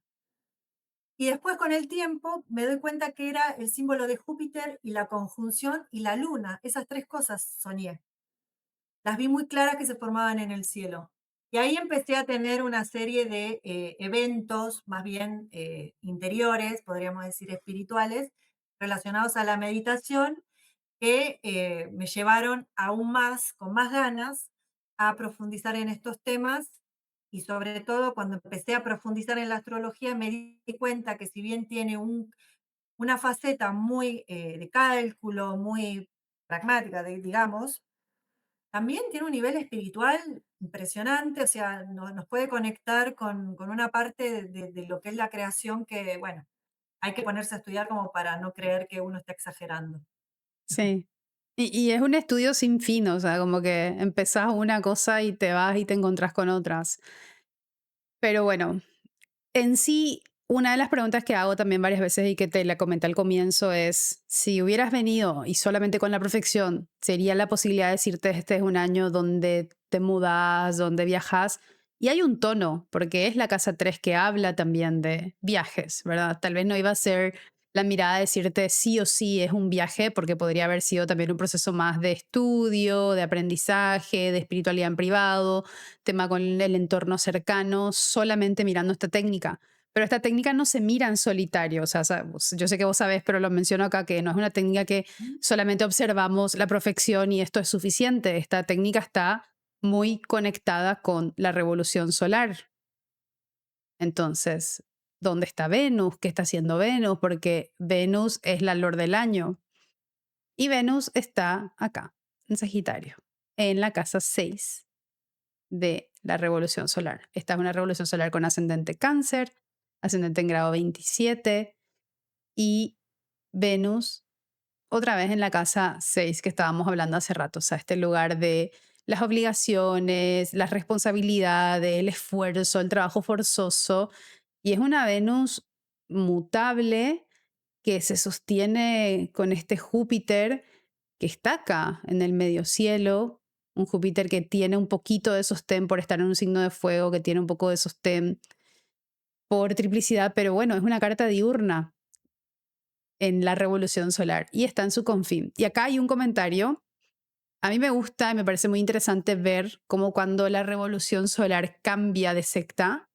Y después con el tiempo me doy cuenta que era el símbolo de Júpiter y la conjunción y la luna. Esas 3 cosas soñé. Las vi muy claras que se formaban en el cielo. Y ahí empecé a tener una serie de eventos, más bien interiores, podríamos decir espirituales, relacionados a la meditación, que me llevaron aún más, con más ganas, a profundizar en estos temas. Y sobre todo cuando empecé a profundizar en la astrología, me di cuenta que si bien tiene una faceta muy de cálculo, muy pragmática, digamos, también tiene un nivel espiritual impresionante, o sea, nos puede conectar con una parte de lo que es la creación que, bueno, hay que ponerse a estudiar como para no creer que uno está exagerando. Sí. Y es un estudio sin fin, o sea, como que empezás una cosa y te vas y te encontrás con otras. Pero bueno, en sí, una de las preguntas que hago también varias veces y que te la comenté al comienzo es, si hubieras venido y solamente con la perfección, ¿sería la posibilidad de decirte este es un año donde te mudas, donde viajas? Y hay un tono, porque es la casa 3 que habla también de viajes, ¿verdad? Tal vez no iba a ser la mirada de decirte sí o sí es un viaje, porque podría haber sido también un proceso más de estudio, de aprendizaje, de espiritualidad en privado, tema con el entorno cercano, solamente mirando esta técnica. Pero esta técnica no se mira en solitario, o sea, yo sé que vos sabés, pero lo menciono acá, que no es una técnica que solamente observamos la perfección y esto es suficiente. Esta técnica está muy conectada con la revolución solar. Entonces, ¿dónde está Venus? ¿Qué está haciendo Venus? Porque Venus es la lord del año y Venus está acá, en Sagitario, en la casa 6 de la revolución solar. Esta es una revolución solar con ascendente cáncer, ascendente en grado 27 y Venus otra vez en la casa 6 que estábamos hablando hace rato, o sea, este lugar de las obligaciones, las responsabilidades, el esfuerzo, el trabajo forzoso. Y es una Venus mutable que se sostiene con este Júpiter que está acá en el medio cielo, un Júpiter que tiene un poquito de sostén por estar en un signo de fuego, que tiene un poco de sostén por triplicidad, pero bueno, es una carta diurna en la revolución solar y está en su confín. Y acá hay un comentario. A mí me gusta y me parece muy interesante ver cómo cuando la revolución solar cambia de secta,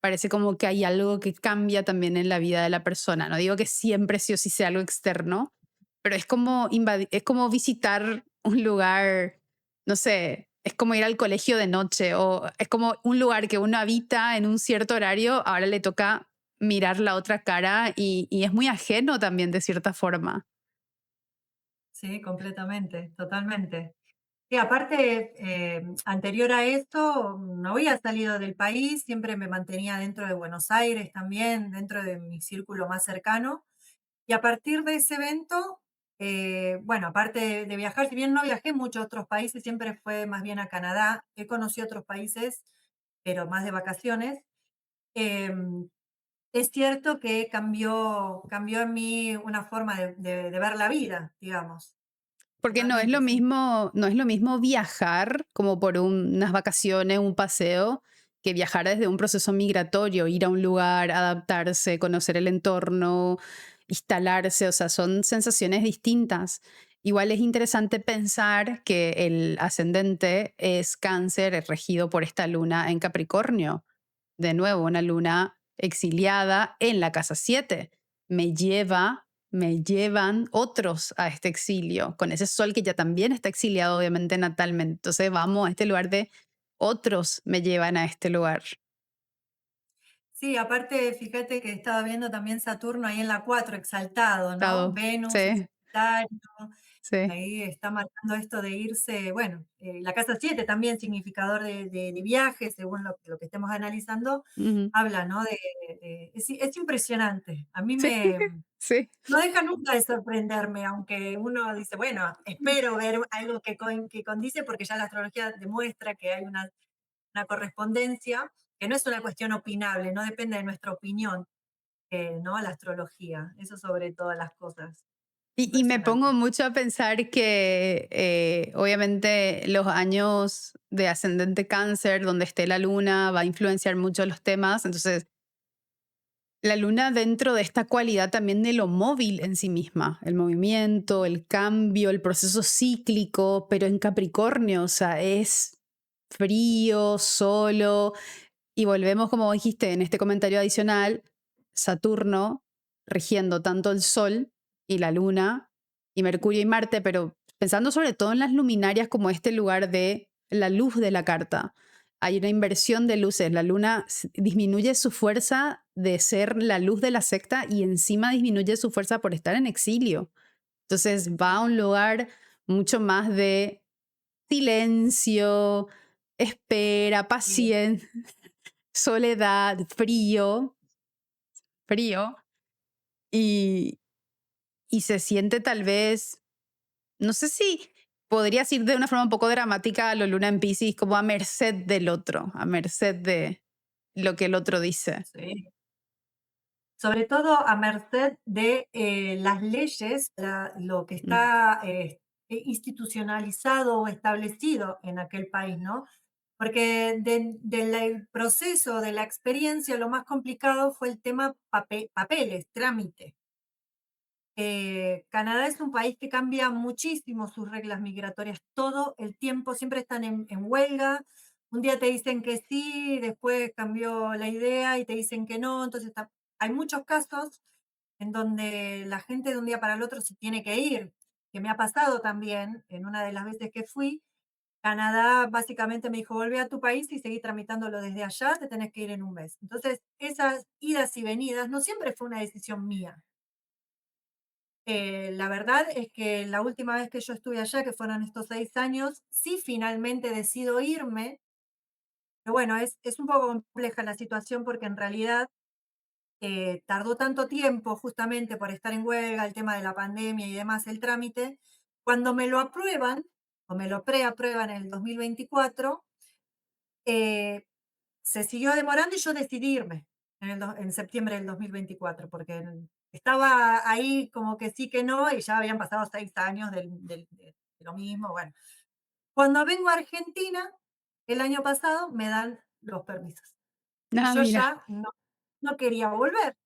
parece como que hay algo que cambia también en la vida de la persona. No digo que siempre sí o sí sea algo externo, pero es como, es como visitar un lugar, no sé, es como ir al colegio de noche o es como un lugar que uno habita en un cierto horario, ahora le toca mirar la otra cara y es muy ajeno también de cierta forma. Sí, completamente, totalmente. Y aparte, anterior a esto, no había salido del país, siempre me mantenía dentro de Buenos Aires también, dentro de mi círculo más cercano. Y a partir de ese evento, bueno, aparte de viajar, si bien no viajé en muchos otros países, siempre fue más bien a Canadá. He conocido otros países, pero más de vacaciones. Em, es cierto que cambió en mí una forma de ver la vida, digamos. Porque no es lo Totalmente, sí. mismo, no es lo mismo viajar como por unas vacaciones, un paseo, que viajar desde un proceso migratorio, ir a un lugar, adaptarse, conocer el entorno, instalarse, o sea, son sensaciones distintas. Igual es interesante pensar que el ascendente es cáncer, es regido por esta luna en Capricornio. De nuevo, una luna exiliada en la casa 7. Me llevan otros a este exilio, con ese sol que ya también está exiliado, obviamente, natalmente. Entonces vamos a este lugar de otros me llevan a este lugar. Sí, aparte, fíjate que estaba viendo también Saturno ahí en la 4 exaltado, ¿no? Dado. Venus en Sí, Sagitario, sí. ahí está marcando esto de irse, bueno, la casa 7 también significador de viajes, según lo que estemos analizando, Ujú. habla, ¿no? Es impresionante. A mí Sí, sí. no deja nunca de sorprenderme, aunque uno dice, bueno, espero ver algo que condice, porque ya la astrología demuestra que hay una correspondencia, que no es una cuestión opinable, no depende de nuestra opinión, ¿no? La astrología, eso sobre todas las cosas. Y me pongo Impresionante. mucho a pensar que obviamente los años de ascendente cáncer, donde esté la luna, va a influenciar mucho los temas. Entonces, La luna dentro de esta cualidad también de lo móvil en sí misma, el movimiento, el cambio, el proceso cíclico, pero en Capricornio, o sea, es frío, solo, y volvemos, como dijiste en este comentario adicional, Saturno rigiendo tanto el Sol y la Luna y Mercurio y Marte, pero pensando sobre todo en las luminarias como este lugar de la luz de la carta. Hay una inversión de luces. La Luna disminuye su fuerza de ser la luz de la secta y encima disminuye su fuerza por estar en exilio. Entonces va a un lugar mucho más de silencio, espera, Sí, paciencia, soledad, frío, frío, y, y se siente tal vez, no sé si podrías ir de una forma un poco dramática a lo Luna en Pisces, como a merced del otro, a merced de lo que el otro dice. sí. Sobre todo a merced de las leyes, lo que Mm. está institucionalizado o establecido en aquel país, ¿no? Porque del proceso, de la experiencia, lo más complicado fue el tema papeles, trámite. Canadá es un país que cambia muchísimo sus reglas migratorias todo el tiempo, siempre están en huelga. Un día te dicen que sí, después cambió la idea y te dicen que no. Entonces, hay muchos casos en donde la gente de un día para el otro se tiene que ir, que me ha pasado también en una de las veces que fui. Canadá básicamente me dijo, volvé a tu país y seguí tramitándolo desde allá, te tenés que ir en un mes. Entonces, esas idas y venidas no siempre fue una decisión mía. La verdad es que la última vez que yo estuve allá, que fueron estos 6 años, sí finalmente decido irme, pero bueno, es un poco compleja la situación porque en realidad, tardó tanto tiempo justamente por estar en huelga, el tema de la pandemia y demás, el trámite. Cuando me lo aprueban, o me lo preaprueban en el 2024, eh, se siguió demorando y yo decidí irme en septiembre del 2024, porque estaba ahí como que sí que no, y ya habían pasado 6 años de lo mismo. Bueno, cuando vengo a Argentina, el año pasado, me dan los permisos. Y Ah, yo mira. ya no quería volver.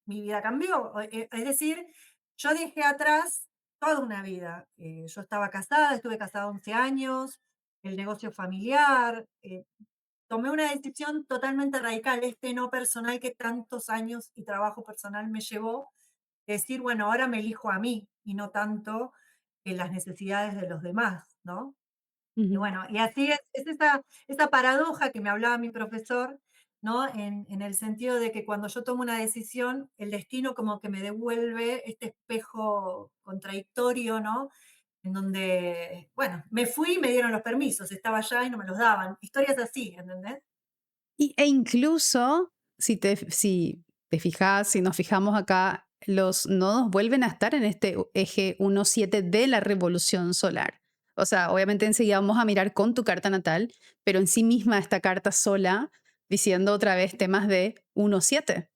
Mi vida cambió. Es decir, yo dejé atrás toda una vida. Yo estaba casada, estuve casada 11 años, el negocio familiar, tomé una decisión totalmente radical, este no personal que tantos años y trabajo personal me llevó, decir, bueno, ahora me elijo a mí y no tanto las necesidades de los demás, ¿no? Y Ujú. bueno, y así es esa paradoja que me hablaba mi profesor, ¿no? En el sentido de que cuando yo tomo una decisión, el destino como que me devuelve este espejo contradictorio, ¿no? En donde, bueno, me fui y me dieron los permisos, estaba allá y no me los daban. Historias así, ¿entendés? E incluso, si te fijas, si nos fijamos acá, los nodos vuelven a estar en este eje 1,7 de la revolución solar. O sea, obviamente enseguida vamos a mirar con tu carta natal, pero en sí misma esta carta sola, diciendo otra vez temas de 1,7.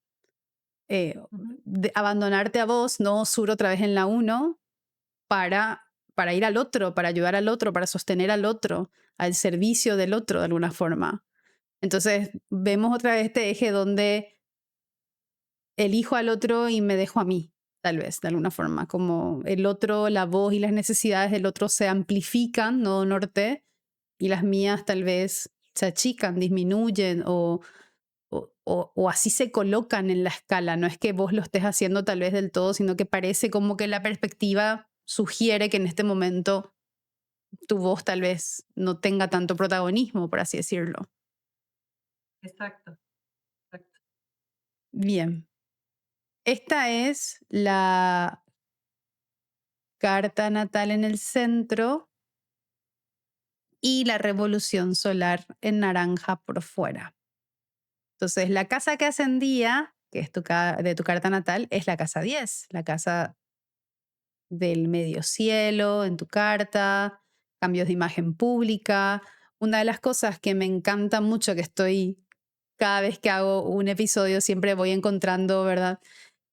Eh, Ujú. de abandonarte a vos, no sur otra vez en la 1, para ir al otro, para ayudar al otro, para sostener al otro, al servicio del otro de alguna forma. Entonces, vemos otra vez este eje donde elijo al otro y me dejo a mí, tal vez, de alguna forma, como el otro, la voz y las necesidades del otro se amplifican, nodo norte, y las mías tal vez se achican, disminuyen o así se colocan en la escala. No es que vos lo estés haciendo tal vez del todo, sino que parece como que la perspectiva sugiere que en este momento tu voz tal vez no tenga tanto protagonismo, por así decirlo. Exacto, exacto. Bien. Esta es la carta natal en el centro y la revolución solar en naranja por fuera. Entonces, la casa que ascendía, que es de tu carta natal, es la casa 10, la casa del medio cielo en tu carta, cambios de imagen pública. Una de las cosas que me encanta mucho, que estoy cada vez que hago un episodio, siempre voy encontrando, ¿verdad?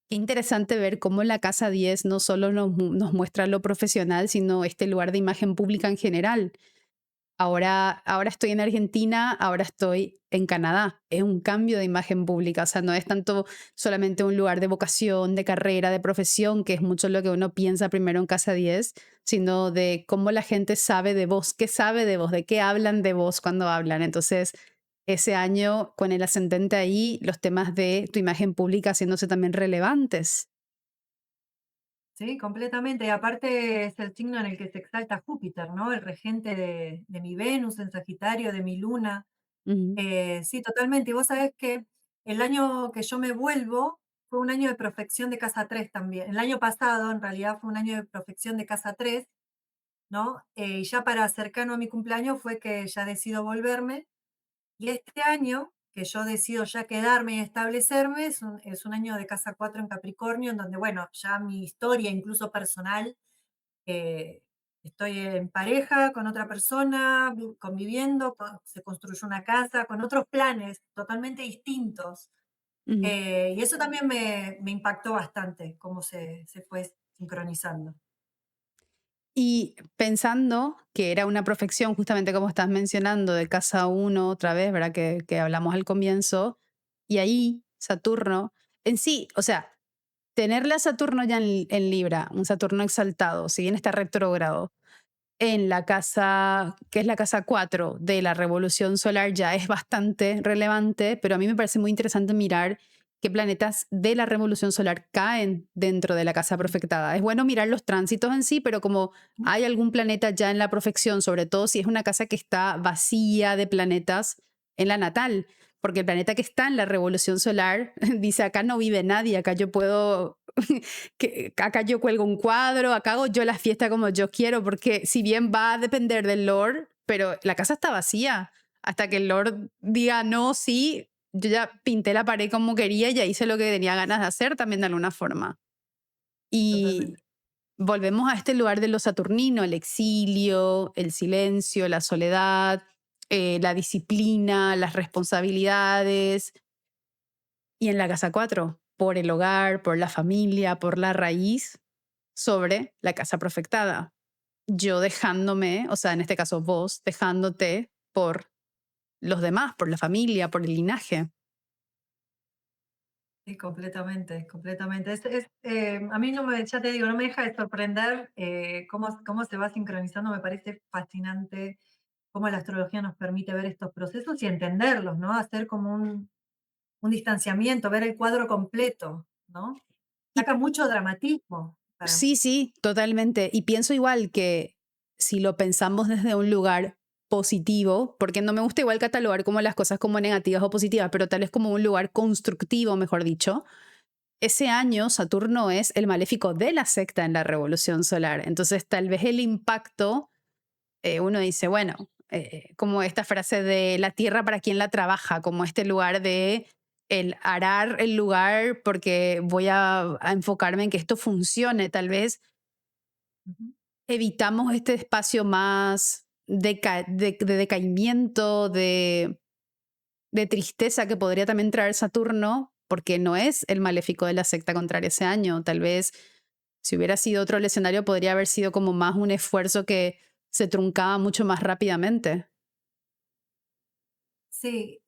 Qué interesante ver cómo la Casa 10 no solo nos muestra lo profesional, sino este lugar de imagen pública en general. Ahora estoy en Argentina, ahora estoy en Canadá. Es un cambio de imagen pública, o sea, no es tanto solamente un lugar de vocación, de carrera, de profesión, que es mucho lo que uno piensa primero en Casa 10, sino de cómo la gente sabe de vos, qué sabe de vos, de qué hablan de vos cuando hablan. Entonces, ese año, con el ascendente ahí, los temas de tu imagen pública haciéndose también relevantes. Sí, completamente. Y aparte es el signo en el que se exalta Júpiter, ¿no? El regente de mi Venus en Sagitario, de mi Luna. Ujú, Sí, totalmente. Y vos sabés que el año que yo me vuelvo fue un año de profección de casa 3 también. El año pasado, en realidad, fue un año de profección de casa 3, ¿no? Y ya para cercano a mi cumpleaños fue que ya decido volverme. Y este año, que yo decido ya quedarme y establecerme, es un año de casa 4 en Capricornio, en donde, bueno, ya mi historia, incluso personal, eh, estoy en pareja con otra persona, conviviendo, se construyó una casa, con otros planes totalmente distintos. ujú. Y eso también me impactó bastante, cómo se fue sincronizando. Y pensando que era una profección, justamente como estás mencionando, de casa uno otra vez, ¿verdad? Que hablamos al comienzo, y ahí Saturno, en sí, o sea, tenerle a Saturno ya en Libra, un Saturno exaltado, si bien está retrógrado, en la casa, que es la casa 4 de la revolución solar, ya es bastante relevante, pero a mí me parece muy interesante mirar qué planetas de la revolución solar caen dentro de la casa profectada. Es bueno mirar los tránsitos en sí, pero como hay algún planeta ya en la profección, sobre todo si es una casa que está vacía de planetas en la natal, porque el planeta que está en la revolución solar dice, acá no vive nadie, acá yo puedo que acá yo cuelgo un cuadro, acá hago yo la fiesta como yo quiero, porque si bien va a depender del Lord, pero la casa está vacía. Hasta que el Lord diga no, sí, yo ya pinté la pared como quería y ya hice lo que tenía ganas de hacer también de alguna forma. Y Totalmente. volvemos a este lugar de lo saturnino, el exilio, el silencio, la soledad, la disciplina, las responsabilidades. Y en la casa 4 por el hogar, por la familia, por la raíz, sobre la casa profectada. Yo dejándome, o sea, en este caso vos, dejándote por los demás, por la familia, por el linaje. Sí, completamente, completamente. A mí no me, ya te digo, no me deja de sorprender cómo se va sincronizando. Me parece fascinante cómo la astrología nos permite ver estos procesos y entenderlos, ¿no? Hacer como un distanciamiento, ver el cuadro completo, ¿no? Y Saca mucho dramatismo para. sí, sí, totalmente. Y pienso igual que si lo pensamos desde un lugar positivo, porque no me gusta igual catalogar como las cosas como negativas o positivas, pero tal vez como un lugar constructivo, mejor dicho. Ese año Saturno es el maléfico de la secta en la revolución solar. Entonces, tal vez el impacto, uno dice, bueno, como esta frase de la tierra para quien la trabaja, como este lugar de el arar el lugar porque voy a enfocarme en que esto funcione. Tal vez Ujú. evitamos este espacio más de decaimiento, de tristeza que podría también traer Saturno, porque no es el maléfico de la secta contraria ese año. Tal vez si hubiera sido otro el escenario, podría haber sido como más un esfuerzo que se truncaba mucho más rápidamente. Sí,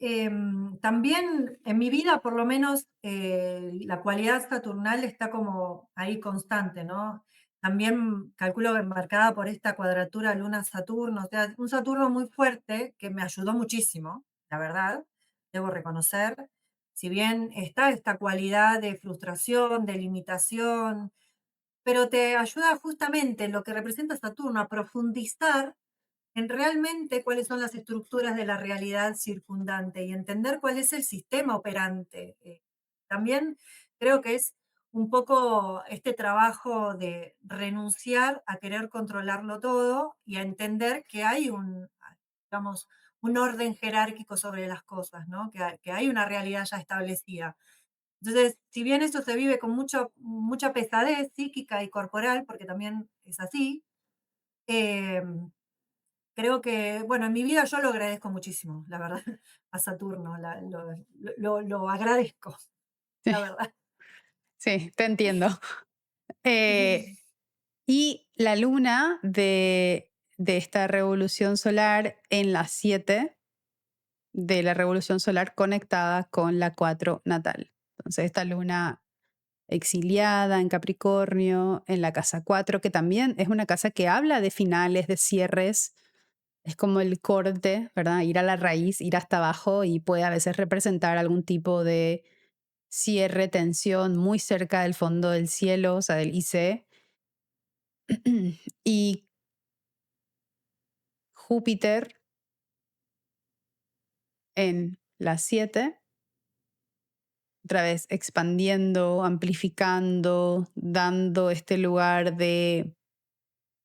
también en mi vida, por lo menos, la cualidad saturnal está como ahí constante, ¿no? También calculo que marcada por esta cuadratura Luna-Saturno, o sea, un Saturno muy fuerte que me ayudó muchísimo, la verdad, debo reconocer. Si bien está esta cualidad de frustración, de limitación, pero te ayuda justamente lo que representa Saturno a profundizar en realmente cuáles son las estructuras de la realidad circundante y entender cuál es el sistema operante. También creo que es un poco este trabajo de renunciar a querer controlarlo todo y a entender que hay digamos, un orden jerárquico sobre las cosas, ¿no? Que hay una realidad ya establecida. Entonces, si bien eso se vive con mucha pesadez psíquica y corporal, porque también es así, em, creo que, bueno, en mi vida yo lo agradezco muchísimo, la verdad, a Saturno, lo agradezco, la Sí, verdad. sí, te entiendo. Eh, y la luna de esta revolución solar en la 7 de la revolución solar conectada con la 4 natal. Entonces, esta luna exiliada en Capricornio, en la casa 4 que también es una casa que habla de finales, de cierres, es como el corte, ¿verdad? Ir a la raíz, ir hasta abajo y puede a veces representar algún tipo de cierre, tensión muy cerca del fondo del cielo, o sea, del IC. Y Júpiter en la 7 otra vez expandiendo, amplificando, dando este lugar de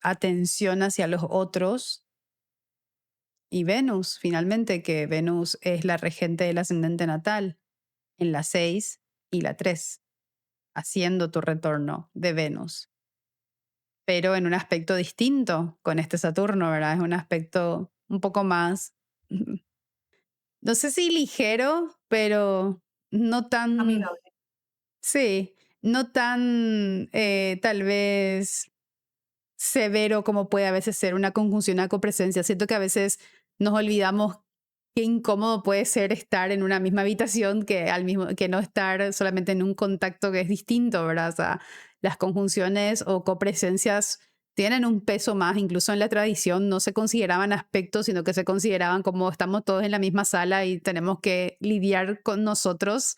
atención hacia los otros. Y Venus, finalmente, que Venus es la regente del ascendente natal en la 6 y la 3 haciendo tu retorno de Venus, pero en un aspecto distinto con este Saturno, ¿verdad? Es un aspecto un poco más, no sé si ligero, pero no tan, Amigable. sí, no tan tal vez severo como puede a veces ser una conjunción a copresencia. Siento que a veces nos olvidamos qué incómodo puede ser estar en una misma habitación que, que no estar solamente en un contacto que es distinto, ¿verdad? O sea, las conjunciones o copresencias tienen un peso más, incluso en la tradición no se consideraban aspectos, sino que se consideraban como estamos todos en la misma sala y tenemos que lidiar con nosotros,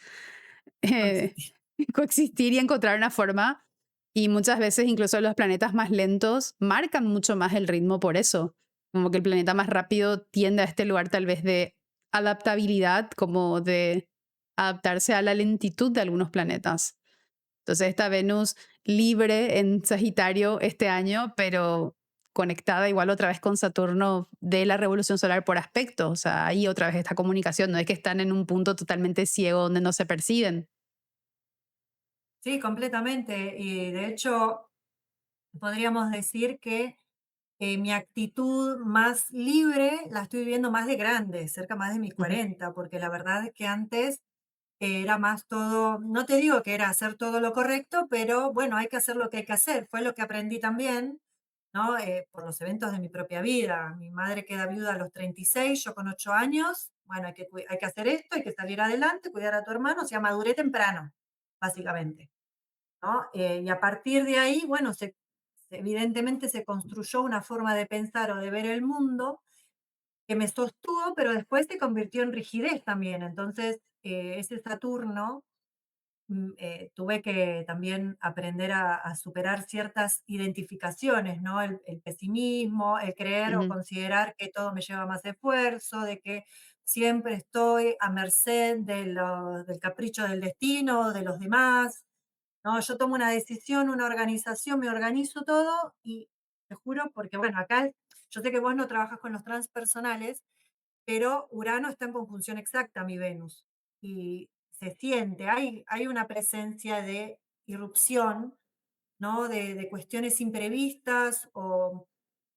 eh, Coexistir. coexistir y encontrar una forma. Y muchas veces incluso los planetas más lentos marcan mucho más el ritmo por eso. Como que el planeta más rápido tiende a este lugar tal vez de adaptabilidad, como de adaptarse a la lentitud de algunos planetas. Entonces esta Venus libre en Sagitario este año, pero conectada igual otra vez con Saturno de la revolución solar por aspecto. O sea, ahí otra vez esta comunicación. No es que están en un punto totalmente ciego donde no se perciben. Sí, completamente. Y de hecho, podríamos decir que mi actitud más libre la estoy viviendo más de grande, cerca más de mis Ujú, 40, porque la verdad es que antes era más todo, no te digo que era hacer todo lo correcto, pero bueno, hay que hacer lo que hay que hacer. Fue lo que aprendí también, ¿no? Por los eventos de mi propia vida. Mi madre queda viuda a los 36, yo con 8 años. Bueno, hay que hacer esto, hay que salir adelante, cuidar a tu hermano, o sea, maduré temprano, básicamente. ¿No? Y a partir de ahí, bueno, evidentemente se construyó una forma de pensar o de ver el mundo que me sostuvo, pero después se convirtió en rigidez también. Entonces, ese Saturno, tuve que también aprender a superar ciertas identificaciones, ¿no? El pesimismo, el creer o ujú, considerar que todo me lleva más esfuerzo, de que siempre estoy a merced del capricho del destino, de los demás. No, yo tomo una decisión, una organización, me organizo todo y te juro, porque bueno, acá yo sé que vos no trabajas con los transpersonales, pero Urano está en conjunción exacta a mi Venus y se siente, hay una presencia de irrupción, ¿no? De cuestiones imprevistas o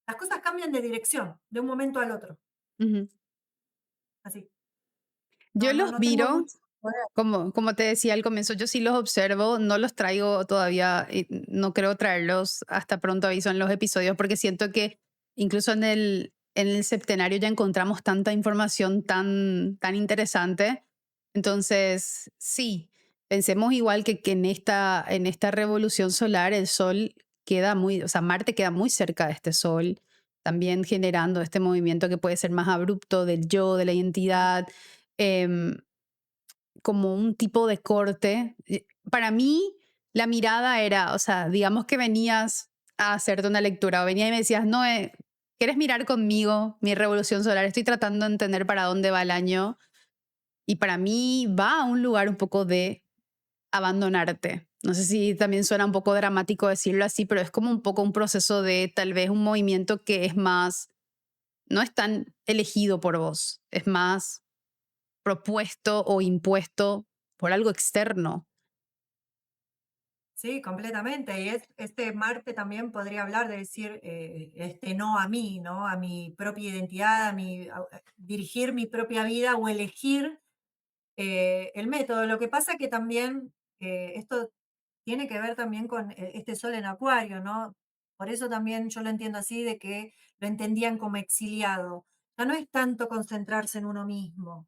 las cosas cambian de dirección de un momento al otro, ujú. así. Yo los No tengo miro, mucho poder. como te decía al comienzo, yo sí los observo, no los traigo todavía, y no creo traerlos hasta pronto aviso en los episodios, porque siento que incluso en el septenario ya encontramos tanta información tan interesante. Entonces, sí, pensemos igual que en esta revolución solar el Sol queda muy, o sea, Marte queda muy cerca de este Sol, también generando este movimiento que puede ser más abrupto del yo, de la identidad. em, Como un tipo de corte. Para mí, la mirada era, o sea, digamos que venías a hacerte una lectura o venía y me decías, no, ¿quieres mirar conmigo mi revolución solar? Estoy tratando de entender para dónde va el año y para mí va a un lugar un poco de abandonarte. No sé si también suena un poco dramático decirlo así, pero es como un poco un proceso de tal vez un movimiento que es más, no es tan elegido por vos, es más propuesto o impuesto por algo externo. Sí, completamente. Y este Marte también podría hablar de decir este no a mí, ¿no? A mi propia identidad, dirigir mi propia vida o elegir el método. Lo que pasa que también esto tiene que ver también con este Sol en Acuario, ¿no? Por eso también yo lo entiendo así, de que lo entendían como exiliado. Ya no es tanto concentrarse en uno mismo,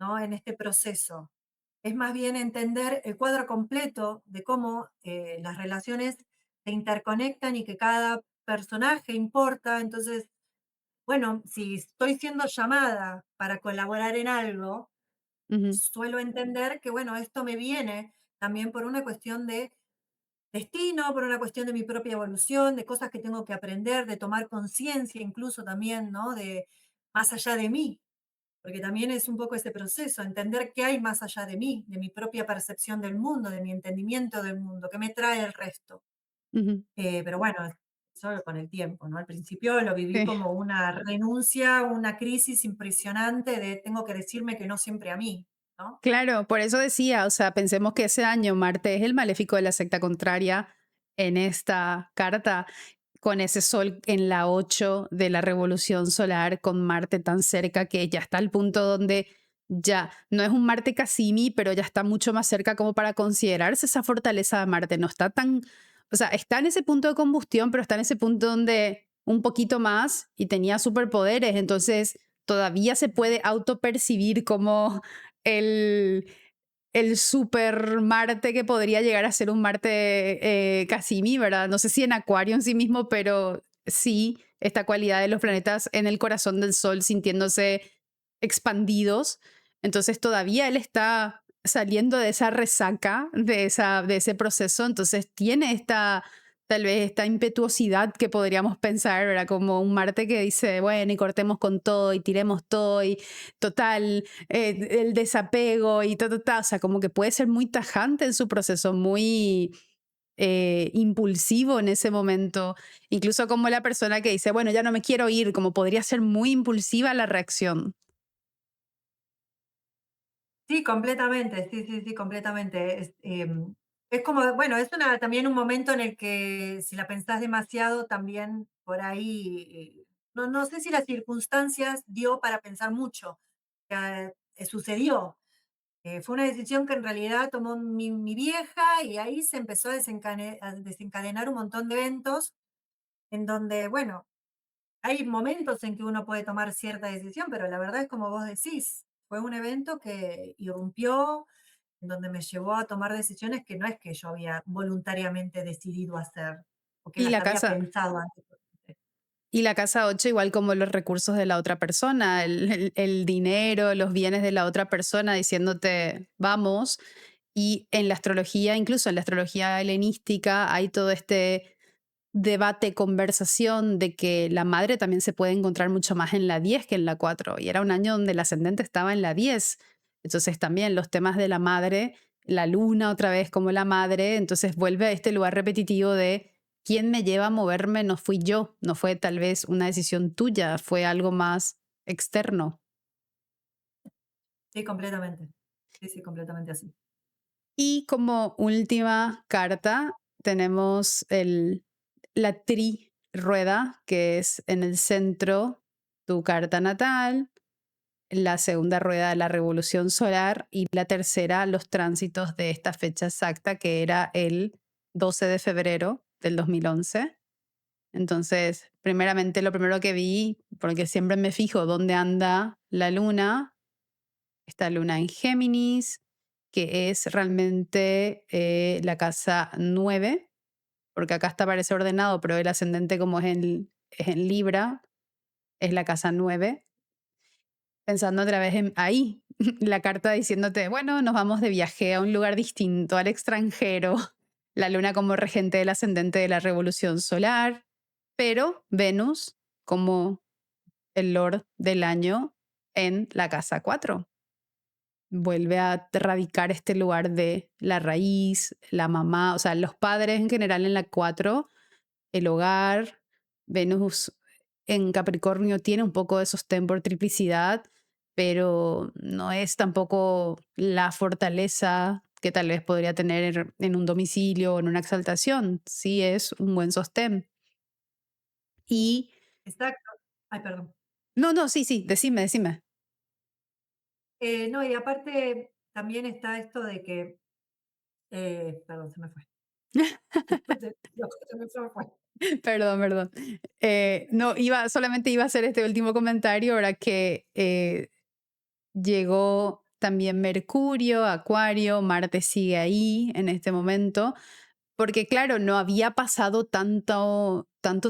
¿no? En este proceso. Es más bien entender el cuadro completo de cómo las relaciones se interconectan y que cada personaje importa. Entonces, bueno, si estoy siendo llamada para colaborar en algo, Ujú, suelo entender que, bueno, esto me viene también por una cuestión de destino, por una cuestión de mi propia evolución, de cosas que tengo que aprender, de tomar conciencia incluso también, ¿no? De más allá de mí, porque también es un poco ese proceso, entender qué hay más allá de mí, de mi propia percepción del mundo, de mi entendimiento del mundo, qué me trae el resto. ujú. Pero bueno, solo con el tiempo, ¿no? Al principio lo viví Sí. como una renuncia, una crisis impresionante de tengo que decirme que no siempre a mí, ¿no? Claro, por eso decía, o sea, pensemos que ese año Marte es el maléfico de la secta contraria en esta carta, con ese sol en la 8 de la revolución solar, con Marte tan cerca que ya está al punto donde ya no es un Marte Cassini, pero ya está mucho más cerca como para considerarse esa fortaleza de Marte. No está tan, o sea, está en ese punto de combustión, pero está en ese punto donde un poquito más y tenía superpoderes, entonces todavía se puede autopercibir como el, el super Marte que podría llegar a ser un Marte Cassini, ¿verdad? No sé si en Acuario en sí mismo, pero sí esta cualidad de los planetas en el corazón del Sol sintiéndose expandidos. Entonces todavía él está saliendo de esa resaca, de ese proceso, entonces tiene esta, tal vez esta impetuosidad que podríamos pensar, ¿verdad? Como un Marte que dice, bueno, y cortemos con todo y tiremos todo y total, el desapego y todo, o sea, como que puede ser muy tajante en su proceso, muy impulsivo en ese momento, incluso como la persona que dice, bueno, ya no me quiero ir, como podría ser muy impulsiva la reacción. Sí, completamente, sí, sí, sí, completamente. Es como, bueno, es también un momento en el que si la pensás demasiado, también por ahí, no sé si las circunstancias dio para pensar mucho, sucedió. Fue una decisión que en realidad tomó mi vieja y ahí se empezó a desencadenar un montón de eventos en donde, bueno, hay momentos en que uno puede tomar cierta decisión, pero la verdad es como vos decís, fue un evento que irrumpió, en donde me llevó a tomar decisiones que no es que yo había voluntariamente decidido hacer, o que Y las la había casa, pensado antes. y la casa 8 igual como los recursos de la otra persona, el dinero, los bienes de la otra persona diciéndote, vamos. Y en la astrología, incluso en la astrología helenística, hay todo este debate, conversación de que la madre también se puede encontrar mucho más en la 10 que en la 4. Y era un año donde el ascendente estaba en la 10. Entonces también los temas de la madre, la luna otra vez como la madre, entonces vuelve a este lugar repetitivo de quién me lleva a moverme, no fui yo, no fue tal vez una decisión tuya, fue algo más externo. Sí, completamente. Sí, sí, completamente así. Y como última carta tenemos la tri rueda, que es en el centro tu carta natal, la segunda rueda de la revolución solar y la tercera los tránsitos de esta fecha exacta, que era el 12 de febrero del 2011. Entonces, primeramente, lo primero que vi, porque siempre me fijo dónde anda la luna, esta luna en Géminis, que es realmente la casa 9 porque acá está parece ordenado, pero el ascendente como es en Libra, es la casa 9 pensando otra vez en ahí, la carta diciéndote, bueno, nos vamos de viaje a un lugar distinto, al extranjero, la luna como regente del ascendente de la revolución solar, pero Venus como el Lord del año en la casa 4 vuelve a radicar este lugar de la raíz, la mamá, o sea, los padres en general en la 4, el hogar, Venus en Capricornio tiene un poco de sostén por triplicidad, pero no es tampoco la fortaleza que tal vez podría tener en un domicilio o en una exaltación. Sí es un buen sostén. Y Exacto. Ay, perdón. no, no, sí, sí, decime, decime. No, y aparte también está esto de que, perdón, se me fue. Después de se me fue. Perdón, perdón. No, solamente iba a hacer este último comentario, ahora que llegó también Mercurio, Acuario, Marte sigue ahí en este momento, porque claro, no había pasado tanto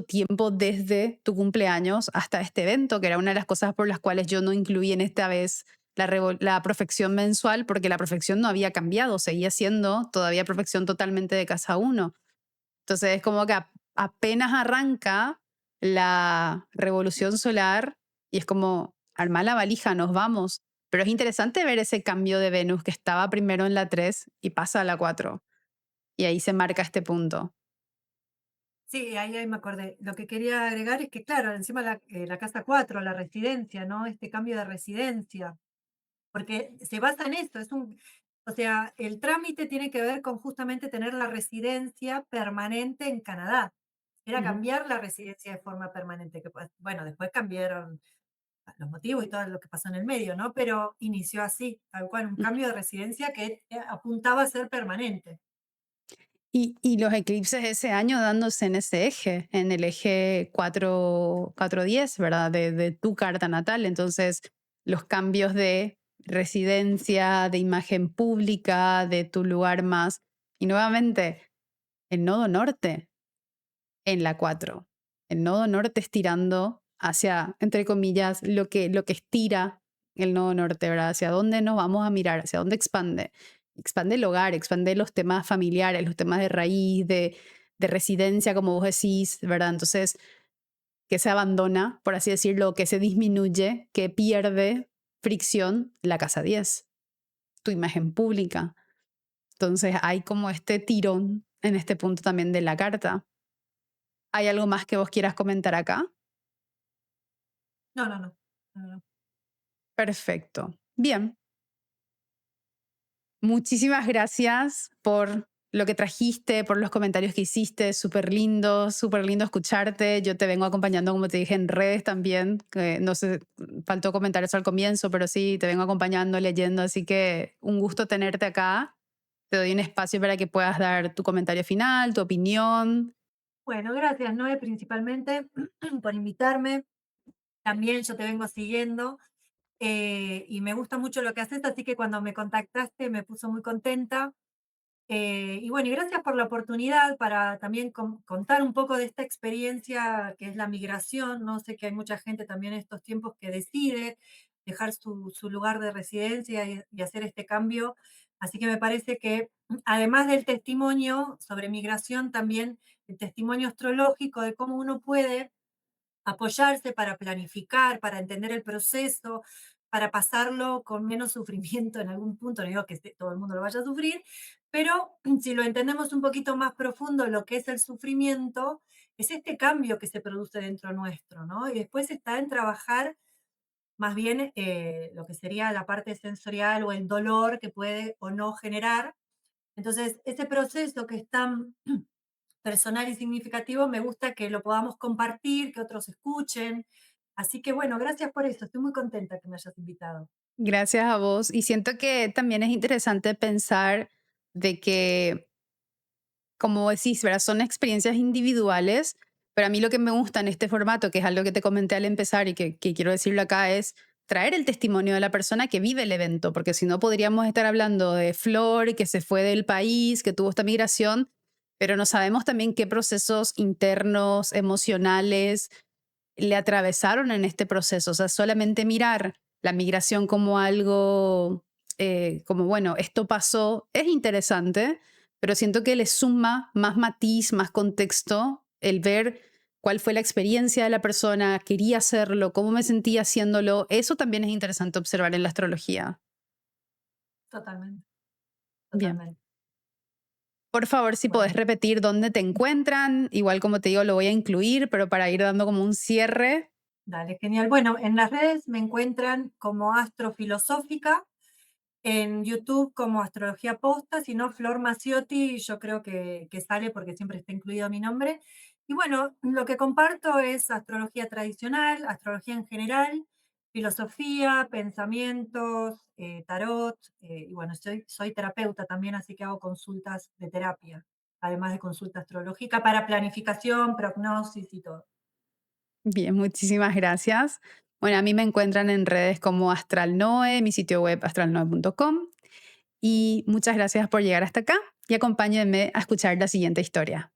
tiempo desde tu cumpleaños hasta este evento, que era una de las cosas por las cuales yo no incluí en esta vez la profección mensual, porque la profección no había cambiado, seguía siendo todavía profección totalmente de casa uno. Entonces es como que apenas arranca la revolución solar y es como armar la valija, nos vamos. Pero es interesante ver ese cambio de Venus que estaba primero en la 3 y pasa a la 4. Y ahí se marca este punto. Sí, ahí me acordé. Lo que quería agregar es que, claro, encima la casa 4, la residencia, ¿no? Este cambio de residencia, porque se basa en esto, o sea, el trámite tiene que ver con justamente tener la residencia permanente en Canadá. Era Ujú, cambiar la residencia de forma permanente, que pues, bueno, después cambiaron los motivos y todo lo que pasó en el medio, ¿no? Pero inició así, tal cual, un ujú. cambio de residencia que apuntaba a ser permanente. Y los eclipses ese año dándose en ese eje, en el eje 4-10, ¿verdad? De tu carta natal. Entonces, los cambios de residencia, de imagen pública, de tu lugar más. Y nuevamente, el nodo norte en la 4. El nodo norte estirando hacia, entre comillas, lo que estira el nodo norte, ¿verdad? Hacia dónde nos vamos a mirar, hacia dónde expande. Expande el hogar, expande los temas familiares, los temas de raíz, de residencia, como vos decís, ¿verdad? Entonces, que se abandona, por así decirlo, que se disminuye, que pierde fricción la casa 10, tu imagen pública. Entonces, hay como este tirón en este punto también de la carta. ¿Hay algo más que vos quieras comentar acá? No, no, no. No, no. Perfecto. Bien, muchísimas gracias por lo que trajiste, por los comentarios que hiciste, súper lindo escucharte. Yo te vengo acompañando, como te dije, en redes también, que no sé, faltó comentar eso al comienzo, pero sí, te vengo acompañando, leyendo, así que un gusto tenerte acá. Te doy un espacio para que puedas dar tu comentario final, tu opinión. Bueno, gracias, Noé, principalmente por invitarme. También yo te vengo siguiendo y me gusta mucho lo que haces, así que cuando me contactaste me puso muy contenta. Y bueno, y gracias por la oportunidad para también contar un poco de esta experiencia que es la migración, ¿no? Sé que hay mucha gente también en estos tiempos que decide dejar su lugar de residencia y hacer este cambio. Así que me parece que además del testimonio sobre migración, también el testimonio astrológico de cómo uno puede apoyarse para planificar, para entender el proceso, para pasarlo con menos sufrimiento en algún punto. No digo que todo el mundo lo vaya a sufrir, pero si lo entendemos un poquito más profundo, lo que es el sufrimiento es este cambio que se produce dentro nuestro, ¿no? Y después está en trabajar más bien lo que sería la parte sensorial o el dolor que puede o no generar. Entonces, ese proceso que es tan personal y significativo, me gusta que lo podamos compartir, que otros escuchen. Así que bueno, gracias por eso. Estoy muy contenta que me hayas invitado. Gracias a vos. Y siento que también es interesante pensar de que como decís, ¿verdad? Son experiencias individuales, pero a mí lo que me gusta en este formato, que es algo que te comenté al empezar y que quiero decirlo acá, es traer el testimonio de la persona que vive el evento, porque si no podríamos estar hablando de Flor, que se fue del país, que tuvo esta migración, pero no sabemos también qué procesos internos, emocionales, le atravesaron en este proceso. O sea, solamente mirar la migración como algo, como bueno, esto pasó, es interesante, pero siento que le suma más matiz, más contexto, el ver cuál fue la experiencia de la persona, quería hacerlo, cómo me sentía haciéndolo. Eso también es interesante observar en la astrología. Totalmente, Bien. totalmente. Por favor, si podés Bueno, repetir dónde te encuentran, igual como te digo, lo voy a incluir, pero para ir dando como un cierre. dale, genial. Bueno, en las redes me encuentran como Astrofilosófica, en YouTube como Astrología Posta, si no, Flor Maciotti, yo creo que sale porque siempre está incluido mi nombre. Y bueno, lo que comparto es astrología tradicional, astrología en general, filosofía, pensamientos, tarot, y bueno, soy terapeuta también, así que hago consultas de terapia además de consulta astrológica, para planificación, prognosis y todo. Bien, muchísimas gracias. Bueno, a mí me encuentran en redes como AstralNoe, mi sitio web astralnoe.com. Y muchas gracias por llegar hasta acá y acompáñenme a escuchar la siguiente historia.